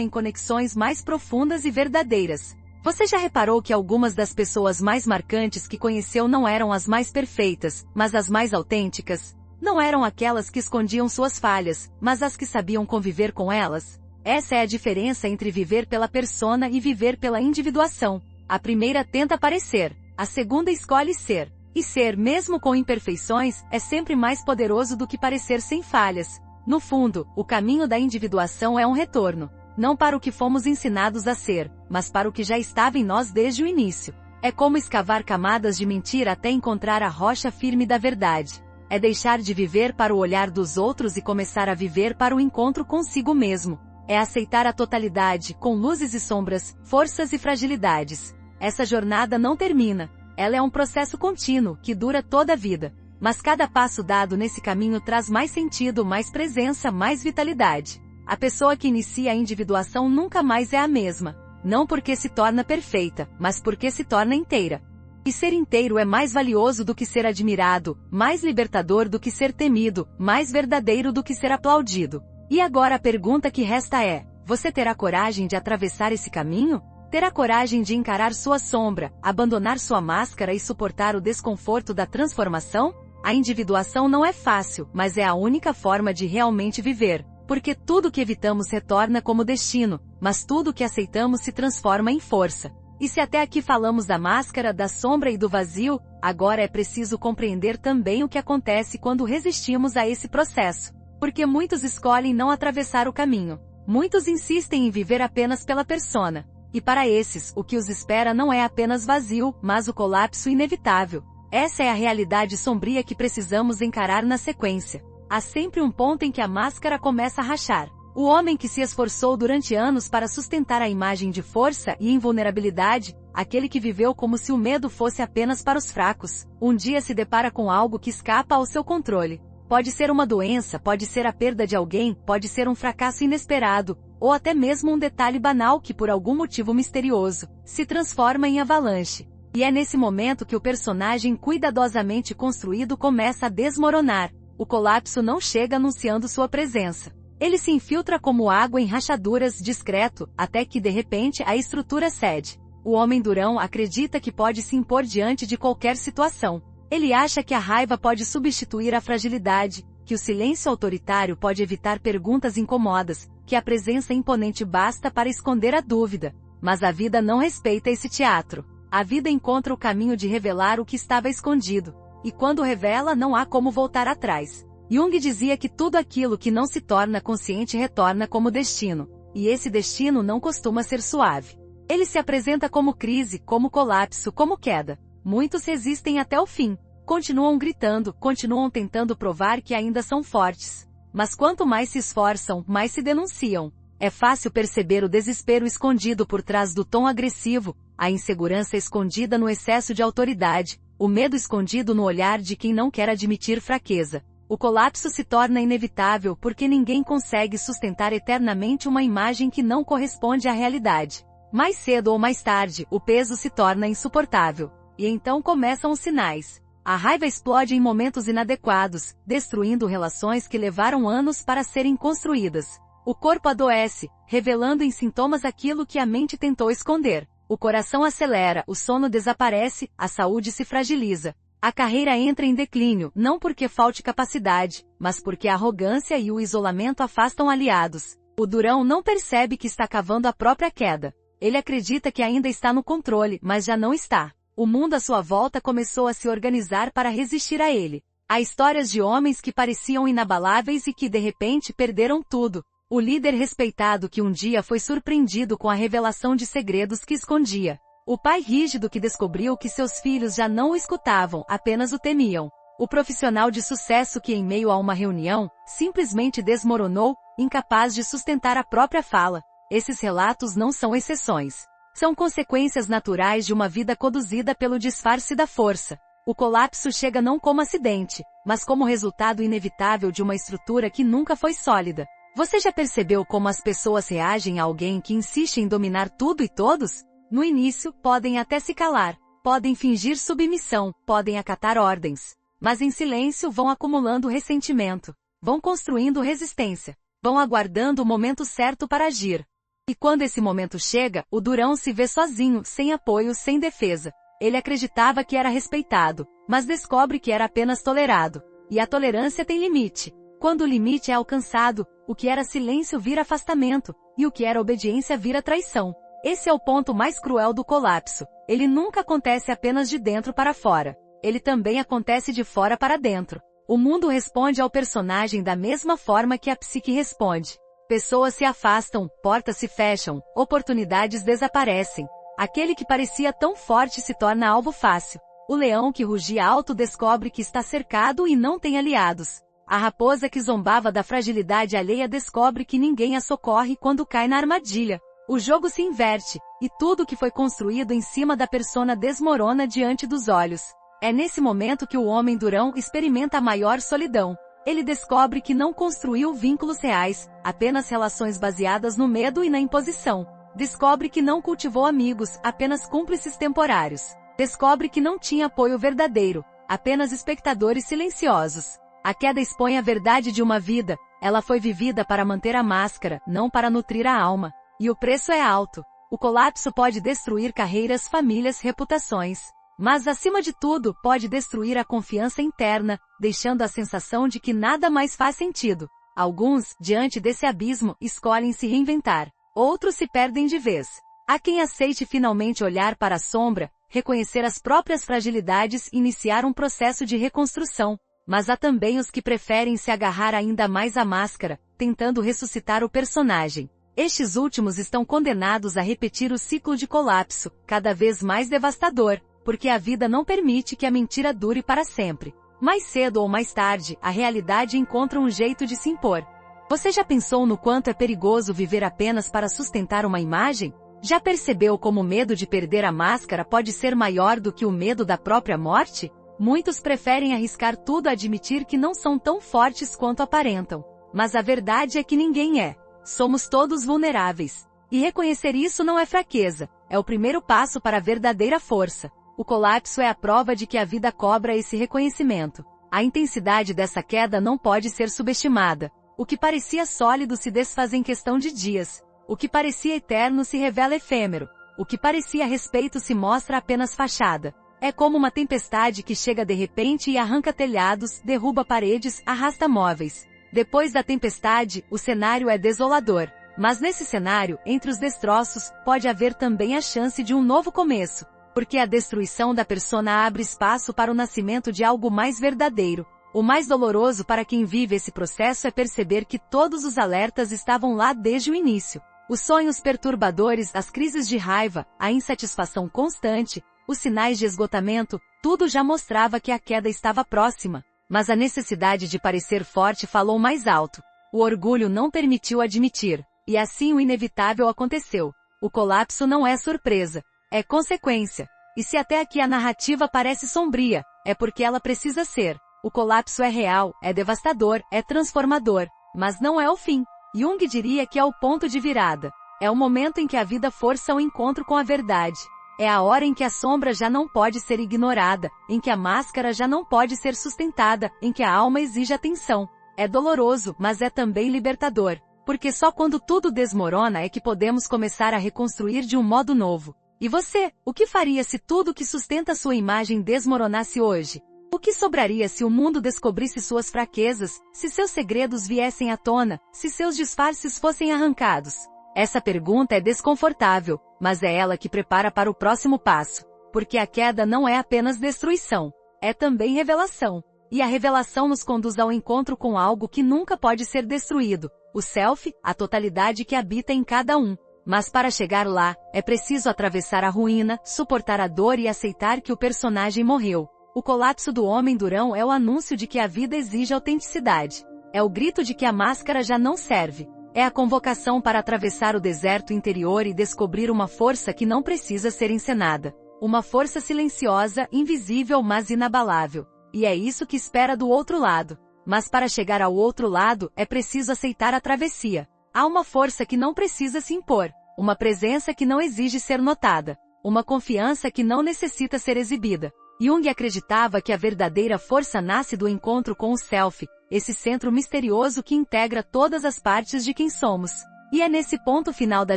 em conexões mais profundas e verdadeiras. Você já reparou que algumas das pessoas mais marcantes que conheceu não eram as mais perfeitas, mas as mais autênticas? Não eram aquelas que escondiam suas falhas, mas as que sabiam conviver com elas? Essa é a diferença entre viver pela persona e viver pela individuação. A primeira tenta parecer, a segunda escolhe ser. E ser, mesmo com imperfeições, é sempre mais poderoso do que parecer sem falhas. No fundo, o caminho da individuação é um retorno. Não para o que fomos ensinados a ser, mas para o que já estava em nós desde o início. É como escavar camadas de mentira até encontrar a rocha firme da verdade. É deixar de viver para o olhar dos outros e começar a viver para o encontro consigo mesmo. É aceitar a totalidade, com luzes e sombras, forças e fragilidades. Essa jornada não termina. Ela é um processo contínuo, que dura toda a vida. Mas cada passo dado nesse caminho traz mais sentido, mais presença, mais vitalidade. A pessoa que inicia a individuação nunca mais é a mesma. Não porque se torna perfeita, mas porque se torna inteira. E ser inteiro é mais valioso do que ser admirado, mais libertador do que ser temido, mais verdadeiro do que ser aplaudido. E agora a pergunta que resta é: você terá coragem de atravessar esse caminho? Terá coragem de encarar sua sombra, abandonar sua máscara e suportar o desconforto da transformação? A individuação não é fácil, mas é a única forma de realmente viver. Porque tudo que evitamos retorna como destino, mas tudo que aceitamos se transforma em força. E se até aqui falamos da máscara, da sombra e do vazio, agora é preciso compreender também o que acontece quando resistimos a esse processo. Porque muitos escolhem não atravessar o caminho. Muitos insistem em viver apenas pela persona. E para esses, o que os espera não é apenas vazio, mas o colapso inevitável. Essa é a realidade sombria que precisamos encarar na sequência. Há sempre um ponto em que a máscara começa a rachar. O homem que se esforçou durante anos para sustentar a imagem de força e invulnerabilidade, aquele que viveu como se o medo fosse apenas para os fracos, um dia se depara com algo que escapa ao seu controle. Pode ser uma doença, pode ser a perda de alguém, pode ser um fracasso inesperado, ou até mesmo um detalhe banal que por algum motivo misterioso, se transforma em avalanche. E é nesse momento que o personagem cuidadosamente construído começa a desmoronar. O colapso não chega anunciando sua presença. Ele se infiltra como água em rachaduras, discreto, até que de repente a estrutura cede. O homem durão acredita que pode se impor diante de qualquer situação. Ele acha que a raiva pode substituir a fragilidade, que o silêncio autoritário pode evitar perguntas incomodas, que a presença imponente basta para esconder a dúvida. Mas a vida não respeita esse teatro. A vida encontra o caminho de revelar o que estava escondido. E quando revela, não há como voltar atrás. Jung dizia que tudo aquilo que não se torna consciente retorna como destino. E esse destino não costuma ser suave. Ele se apresenta como crise, como colapso, como queda. Muitos resistem até o fim. Continuam gritando, continuam tentando provar que ainda são fortes. Mas quanto mais se esforçam, mais se denunciam. É fácil perceber o desespero escondido por trás do tom agressivo, a insegurança escondida no excesso de autoridade, o medo escondido no olhar de quem não quer admitir fraqueza. O colapso se torna inevitável porque ninguém consegue sustentar eternamente uma imagem que não corresponde à realidade. Mais cedo ou mais tarde, o peso se torna insuportável. E então começam os sinais. A raiva explode em momentos inadequados, destruindo relações que levaram anos para serem construídas. O corpo adoece, revelando em sintomas aquilo que a mente tentou esconder. O coração acelera, o sono desaparece, a saúde se fragiliza. A carreira entra em declínio, não porque falte capacidade, mas porque a arrogância e o isolamento afastam aliados. O durão não percebe que está cavando a própria queda. Ele acredita que ainda está no controle, mas já não está. O mundo à sua volta começou a se organizar para resistir a ele. Há histórias de homens que pareciam inabaláveis e que de repente perderam tudo. O líder respeitado que um dia foi surpreendido com a revelação de segredos que escondia. O pai rígido que descobriu que seus filhos já não o escutavam, apenas o temiam. O profissional de sucesso que em meio a uma reunião, simplesmente desmoronou, incapaz de sustentar a própria fala. Esses relatos não são exceções. São consequências naturais de uma vida conduzida pelo disfarce da força. O colapso chega não como acidente, mas como resultado inevitável de uma estrutura que nunca foi sólida. Você já percebeu como as pessoas reagem a alguém que insiste em dominar tudo e todos? No início, podem até se calar, podem fingir submissão, podem acatar ordens. Mas em silêncio vão acumulando ressentimento, vão construindo resistência, vão aguardando o momento certo para agir. E quando esse momento chega, o durão se vê sozinho, sem apoio, sem defesa. Ele acreditava que era respeitado, mas descobre que era apenas tolerado. E a tolerância tem limite. Quando o limite é alcançado, o que era silêncio vira afastamento, e o que era obediência vira traição. Esse é o ponto mais cruel do colapso. Ele nunca acontece apenas de dentro para fora. Ele também acontece de fora para dentro. O mundo responde ao personagem da mesma forma que a psique responde. Pessoas se afastam, portas se fecham, oportunidades desaparecem. Aquele que parecia tão forte se torna alvo fácil. O leão que rugia alto descobre que está cercado e não tem aliados. A raposa que zombava da fragilidade alheia descobre que ninguém a socorre quando cai na armadilha. O jogo se inverte, e tudo que foi construído em cima da persona desmorona diante dos olhos. É nesse momento que o homem durão experimenta a maior solidão. Ele descobre que não construiu vínculos reais, apenas relações baseadas no medo e na imposição. Descobre que não cultivou amigos, apenas cúmplices temporários. Descobre que não tinha apoio verdadeiro, apenas espectadores silenciosos. A queda expõe a verdade de uma vida. Ela foi vivida para manter a máscara, não para nutrir a alma. E o preço é alto. O colapso pode destruir carreiras, famílias, reputações. Mas, acima de tudo, pode destruir a confiança interna, deixando a sensação de que nada mais faz sentido. Alguns, diante desse abismo, escolhem se reinventar. Outros se perdem de vez. Há quem aceite finalmente olhar para a sombra, reconhecer as próprias fragilidades e iniciar um processo de reconstrução. Mas há também os que preferem se agarrar ainda mais à máscara, tentando ressuscitar o personagem. Estes últimos estão condenados a repetir o ciclo de colapso, cada vez mais devastador, porque a vida não permite que a mentira dure para sempre. Mais cedo ou mais tarde, a realidade encontra um jeito de se impor. Você já pensou no quanto é perigoso viver apenas para sustentar uma imagem? Já percebeu como o medo de perder a máscara pode ser maior do que o medo da própria morte? Muitos preferem arriscar tudo a admitir que não são tão fortes quanto aparentam. Mas a verdade é que ninguém é. Somos todos vulneráveis. E reconhecer isso não é fraqueza, é o primeiro passo para a verdadeira força. O colapso é a prova de que a vida cobra esse reconhecimento. A intensidade dessa queda não pode ser subestimada. O que parecia sólido se desfaz em questão de dias. O que parecia eterno se revela efêmero. O que parecia respeito se mostra apenas fachada. É como uma tempestade que chega de repente e arranca telhados, derruba paredes, arrasta móveis. Depois da tempestade, o cenário é desolador. Mas nesse cenário, entre os destroços, pode haver também a chance de um novo começo. Porque a destruição da persona abre espaço para o nascimento de algo mais verdadeiro. O mais doloroso para quem vive esse processo é perceber que todos os alertas estavam lá desde o início. Os sonhos perturbadores, as crises de raiva, a insatisfação constante, os sinais de esgotamento, tudo já mostrava que a queda estava próxima. Mas a necessidade de parecer forte falou mais alto. O orgulho não permitiu admitir. E assim o inevitável aconteceu. O colapso não é surpresa. É consequência. E se até aqui a narrativa parece sombria, é porque ela precisa ser. O colapso é real, é devastador, é transformador. Mas não é o fim. Jung diria que é o ponto de virada. É o momento em que a vida força o encontro com a verdade. É a hora em que a sombra já não pode ser ignorada, em que a máscara já não pode ser sustentada, em que a alma exige atenção. É doloroso, mas é também libertador. Porque só quando tudo desmorona é que podemos começar a reconstruir de um modo novo. E você, o que faria se tudo que sustenta sua imagem desmoronasse hoje? O que sobraria se o mundo descobrisse suas fraquezas, se seus segredos viessem à tona, se seus disfarces fossem arrancados? Essa pergunta é desconfortável, mas é ela que prepara para o próximo passo. Porque a queda não é apenas destruição, é também revelação. E a revelação nos conduz ao encontro com algo que nunca pode ser destruído, o self, a totalidade que habita em cada um. Mas para chegar lá, é preciso atravessar a ruína, suportar a dor e aceitar que o personagem morreu. O colapso do homem durão é o anúncio de que a vida exige autenticidade. É o grito de que a máscara já não serve. É a convocação para atravessar o deserto interior e descobrir uma força que não precisa ser encenada. Uma força silenciosa, invisível mas inabalável. E é isso que espera do outro lado. Mas para chegar ao outro lado, é preciso aceitar a travessia. Há uma força que não precisa se impor. Uma presença que não exige ser notada. Uma confiança que não necessita ser exibida. Jung acreditava que a verdadeira força nasce do encontro com o self, esse centro misterioso que integra todas as partes de quem somos. E é nesse ponto final da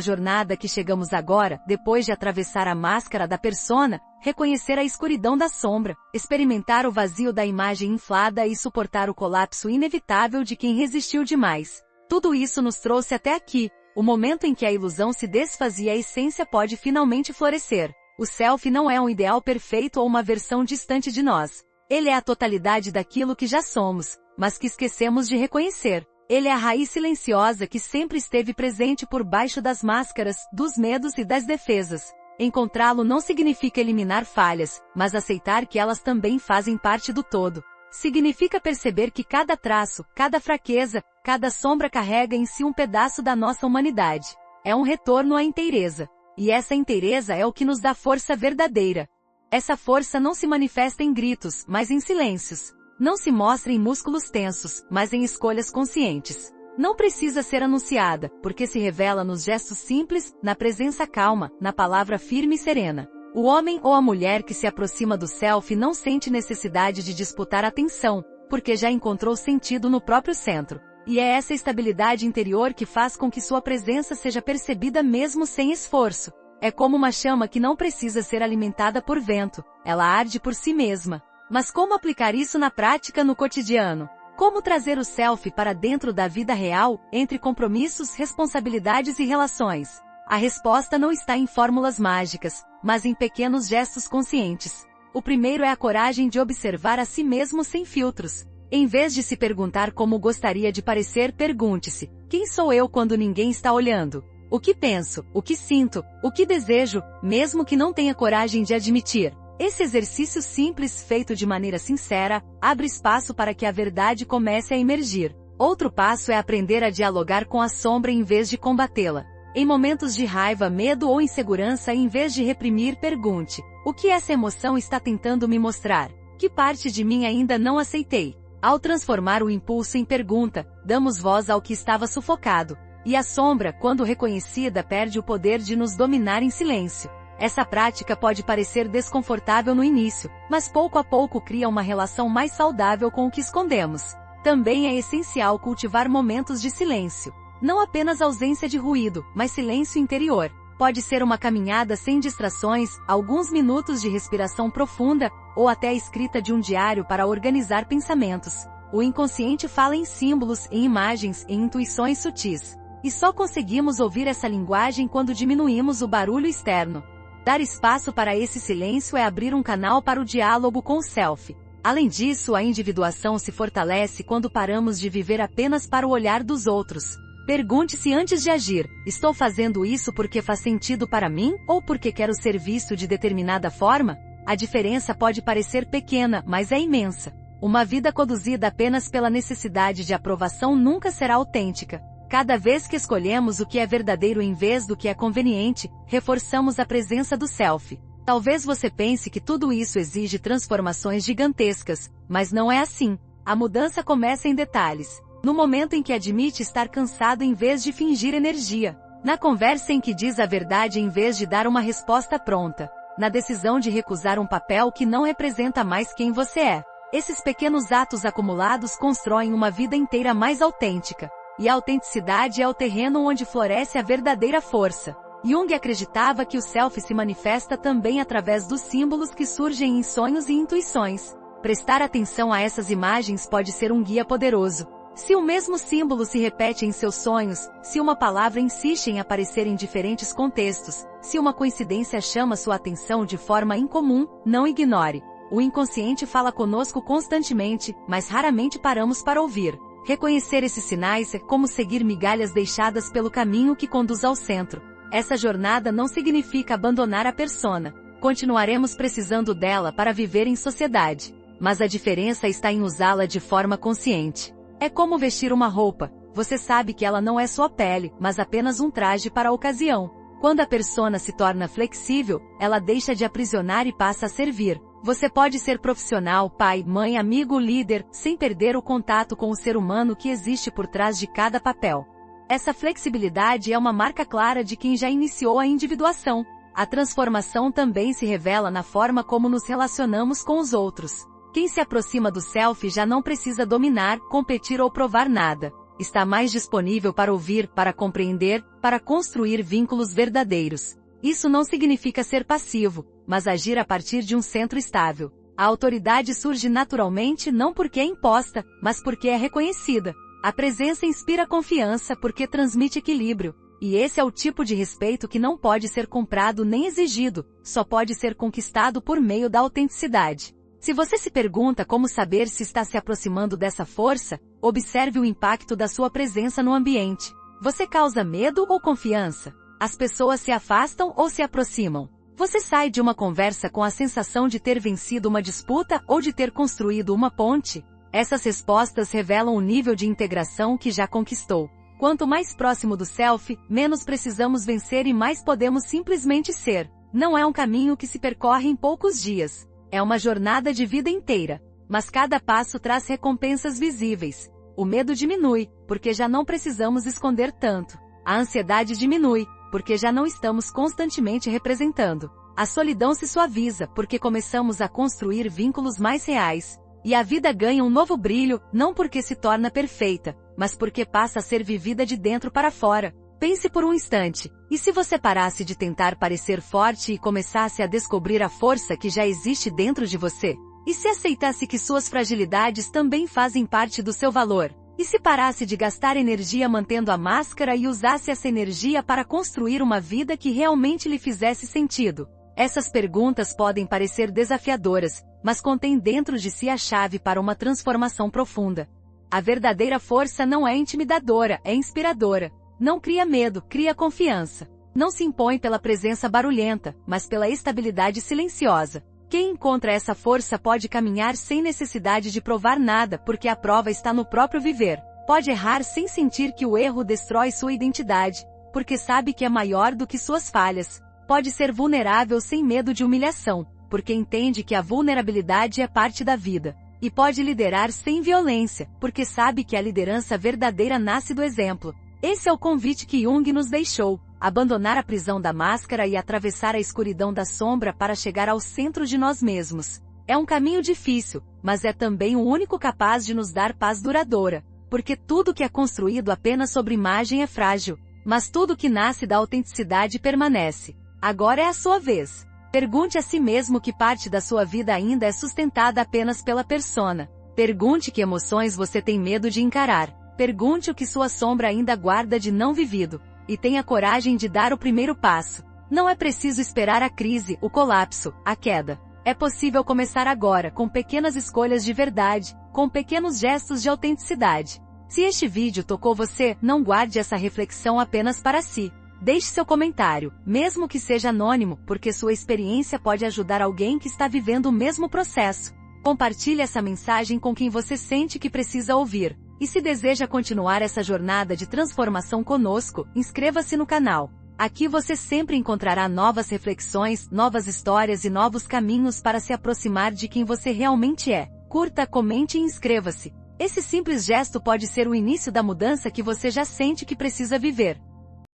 jornada que chegamos agora, depois de atravessar a máscara da persona, reconhecer a escuridão da sombra, experimentar o vazio da imagem inflada e suportar o colapso inevitável de quem resistiu demais. Tudo isso nos trouxe até aqui, o momento em que a ilusão se desfaz e a essência pode finalmente florescer. O self não é um ideal perfeito ou uma versão distante de nós. Ele é a totalidade daquilo que já somos, mas que esquecemos de reconhecer. Ele é a raiz silenciosa que sempre esteve presente por baixo das máscaras, dos medos e das defesas. Encontrá-lo não significa eliminar falhas, mas aceitar que elas também fazem parte do todo. Significa perceber que cada traço, cada fraqueza, cada sombra carrega em si um pedaço da nossa humanidade. É um retorno à inteireza. E essa inteireza é o que nos dá força verdadeira. Essa força não se manifesta em gritos, mas em silêncios. Não se mostra em músculos tensos, mas em escolhas conscientes. Não precisa ser anunciada, porque se revela nos gestos simples, na presença calma, na palavra firme e serena. O homem ou a mulher que se aproxima do self não sente necessidade de disputar atenção, porque já encontrou sentido no próprio centro. E é essa estabilidade interior que faz com que sua presença seja percebida mesmo sem esforço. É como uma chama que não precisa ser alimentada por vento, ela arde por si mesma. Mas como aplicar isso na prática no cotidiano? Como trazer o self para dentro da vida real, entre compromissos, responsabilidades e relações? A resposta não está em fórmulas mágicas, mas em pequenos gestos conscientes. O primeiro é a coragem de observar a si mesmo sem filtros. Em vez de se perguntar como gostaria de parecer, pergunte-se: quem sou eu quando ninguém está olhando? O que penso, o que sinto, o que desejo, mesmo que não tenha coragem de admitir? Esse exercício simples, feito de maneira sincera, abre espaço para que a verdade comece a emergir. Outro passo é aprender a dialogar com a sombra em vez de combatê-la. Em momentos de raiva, medo ou insegurança, em vez de reprimir, pergunte: o que essa emoção está tentando me mostrar? Que parte de mim ainda não aceitei? Ao transformar o impulso em pergunta, damos voz ao que estava sufocado. E a sombra, quando reconhecida, perde o poder de nos dominar em silêncio. Essa prática pode parecer desconfortável no início, mas pouco a pouco cria uma relação mais saudável com o que escondemos. Também é essencial cultivar momentos de silêncio. Não apenas ausência de ruído, mas silêncio interior. Pode ser uma caminhada sem distrações, alguns minutos de respiração profunda, ou até a escrita de um diário para organizar pensamentos. O inconsciente fala em símbolos, em imagens, em intuições sutis. E só conseguimos ouvir essa linguagem quando diminuímos o barulho externo. Dar espaço para esse silêncio é abrir um canal para o diálogo com o self. Além disso, a individuação se fortalece quando paramos de viver apenas para o olhar dos outros. Pergunte-se antes de agir: estou fazendo isso porque faz sentido para mim, ou porque quero ser visto de determinada forma? A diferença pode parecer pequena, mas é imensa. Uma vida conduzida apenas pela necessidade de aprovação nunca será autêntica. Cada vez que escolhemos o que é verdadeiro em vez do que é conveniente, reforçamos a presença do self. Talvez você pense que tudo isso exige transformações gigantescas, mas não é assim. A mudança começa em detalhes. No momento em que admite estar cansado em vez de fingir energia. Na conversa em que diz a verdade em vez de dar uma resposta pronta. Na decisão de recusar um papel que não representa mais quem você é. Esses pequenos atos acumulados constroem uma vida inteira mais autêntica. E a autenticidade é o terreno onde floresce a verdadeira força. Jung acreditava que o self se manifesta também através dos símbolos que surgem em sonhos e intuições. Prestar atenção a essas imagens pode ser um guia poderoso. Se o mesmo símbolo se repete em seus sonhos, se uma palavra insiste em aparecer em diferentes contextos, se uma coincidência chama sua atenção de forma incomum, não ignore. O inconsciente fala conosco constantemente, mas raramente paramos para ouvir. Reconhecer esses sinais é como seguir migalhas deixadas pelo caminho que conduz ao centro. Essa jornada não significa abandonar a persona. Continuaremos precisando dela para viver em sociedade. Mas a diferença está em usá-la de forma consciente. É como vestir uma roupa. Você sabe que ela não é sua pele, mas apenas um traje para a ocasião. Quando a persona se torna flexível, ela deixa de aprisionar e passa a servir. Você pode ser profissional, pai, mãe, amigo, líder, sem perder o contato com o ser humano que existe por trás de cada papel. Essa flexibilidade é uma marca clara de quem já iniciou a individuação. A transformação também se revela na forma como nos relacionamos com os outros. Quem se aproxima do self já não precisa dominar, competir ou provar nada. Está mais disponível para ouvir, para compreender, para construir vínculos verdadeiros. Isso não significa ser passivo, mas agir a partir de um centro estável. A autoridade surge naturalmente não porque é imposta, mas porque é reconhecida. A presença inspira confiança porque transmite equilíbrio. E esse é o tipo de respeito que não pode ser comprado nem exigido, só pode ser conquistado por meio da autenticidade. Se você se pergunta como saber se está se aproximando dessa força, observe o impacto da sua presença no ambiente. Você causa medo ou confiança? As pessoas se afastam ou se aproximam? Você sai de uma conversa com a sensação de ter vencido uma disputa ou de ter construído uma ponte? Essas respostas revelam o nível de integração que já conquistou. Quanto mais próximo do self, menos precisamos vencer e mais podemos simplesmente ser. Não é um caminho que se percorre em poucos dias. É uma jornada de vida inteira. Mas cada passo traz recompensas visíveis. O medo diminui, porque já não precisamos esconder tanto. A ansiedade diminui, porque já não estamos constantemente representando. A solidão se suaviza, porque começamos a construir vínculos mais reais. E a vida ganha um novo brilho, não porque se torna perfeita, mas porque passa a ser vivida de dentro para fora. Pense por um instante, e se você parasse de tentar parecer forte e começasse a descobrir a força que já existe dentro de você? E se aceitasse que suas fragilidades também fazem parte do seu valor? E se parasse de gastar energia mantendo a máscara e usasse essa energia para construir uma vida que realmente lhe fizesse sentido? Essas perguntas podem parecer desafiadoras, mas contêm dentro de si a chave para uma transformação profunda. A verdadeira força não é intimidadora, é inspiradora. Não cria medo, cria confiança. Não se impõe pela presença barulhenta, mas pela estabilidade silenciosa. Quem encontra essa força pode caminhar sem necessidade de provar nada, porque a prova está no próprio viver. Pode errar sem sentir que o erro destrói sua identidade, porque sabe que é maior do que suas falhas. Pode ser vulnerável sem medo de humilhação, porque entende que a vulnerabilidade é parte da vida. E pode liderar sem violência, porque sabe que a liderança verdadeira nasce do exemplo. Esse é o convite que Jung nos deixou, abandonar a prisão da máscara e atravessar a escuridão da sombra para chegar ao centro de nós mesmos. É um caminho difícil, mas é também o único capaz de nos dar paz duradoura, porque tudo que é construído apenas sobre imagem é frágil, mas tudo que nasce da autenticidade permanece. Agora é a sua vez. Pergunte a si mesmo que parte da sua vida ainda é sustentada apenas pela persona. Pergunte que emoções você tem medo de encarar. Pergunte o que sua sombra ainda guarda de não vivido. E tenha coragem de dar o primeiro passo. Não é preciso esperar a crise, o colapso, a queda. É possível começar agora, com pequenas escolhas de verdade, com pequenos gestos de autenticidade. Se este vídeo tocou você, não guarde essa reflexão apenas para si. Deixe seu comentário, mesmo que seja anônimo, porque sua experiência pode ajudar alguém que está vivendo o mesmo processo. Compartilhe essa mensagem com quem você sente que precisa ouvir. E se deseja continuar essa jornada de transformação conosco, inscreva-se no canal. Aqui você sempre encontrará novas reflexões, novas histórias e novos caminhos para se aproximar de quem você realmente é. Curta, comente e inscreva-se. Esse simples gesto pode ser o início da mudança que você já sente que precisa viver.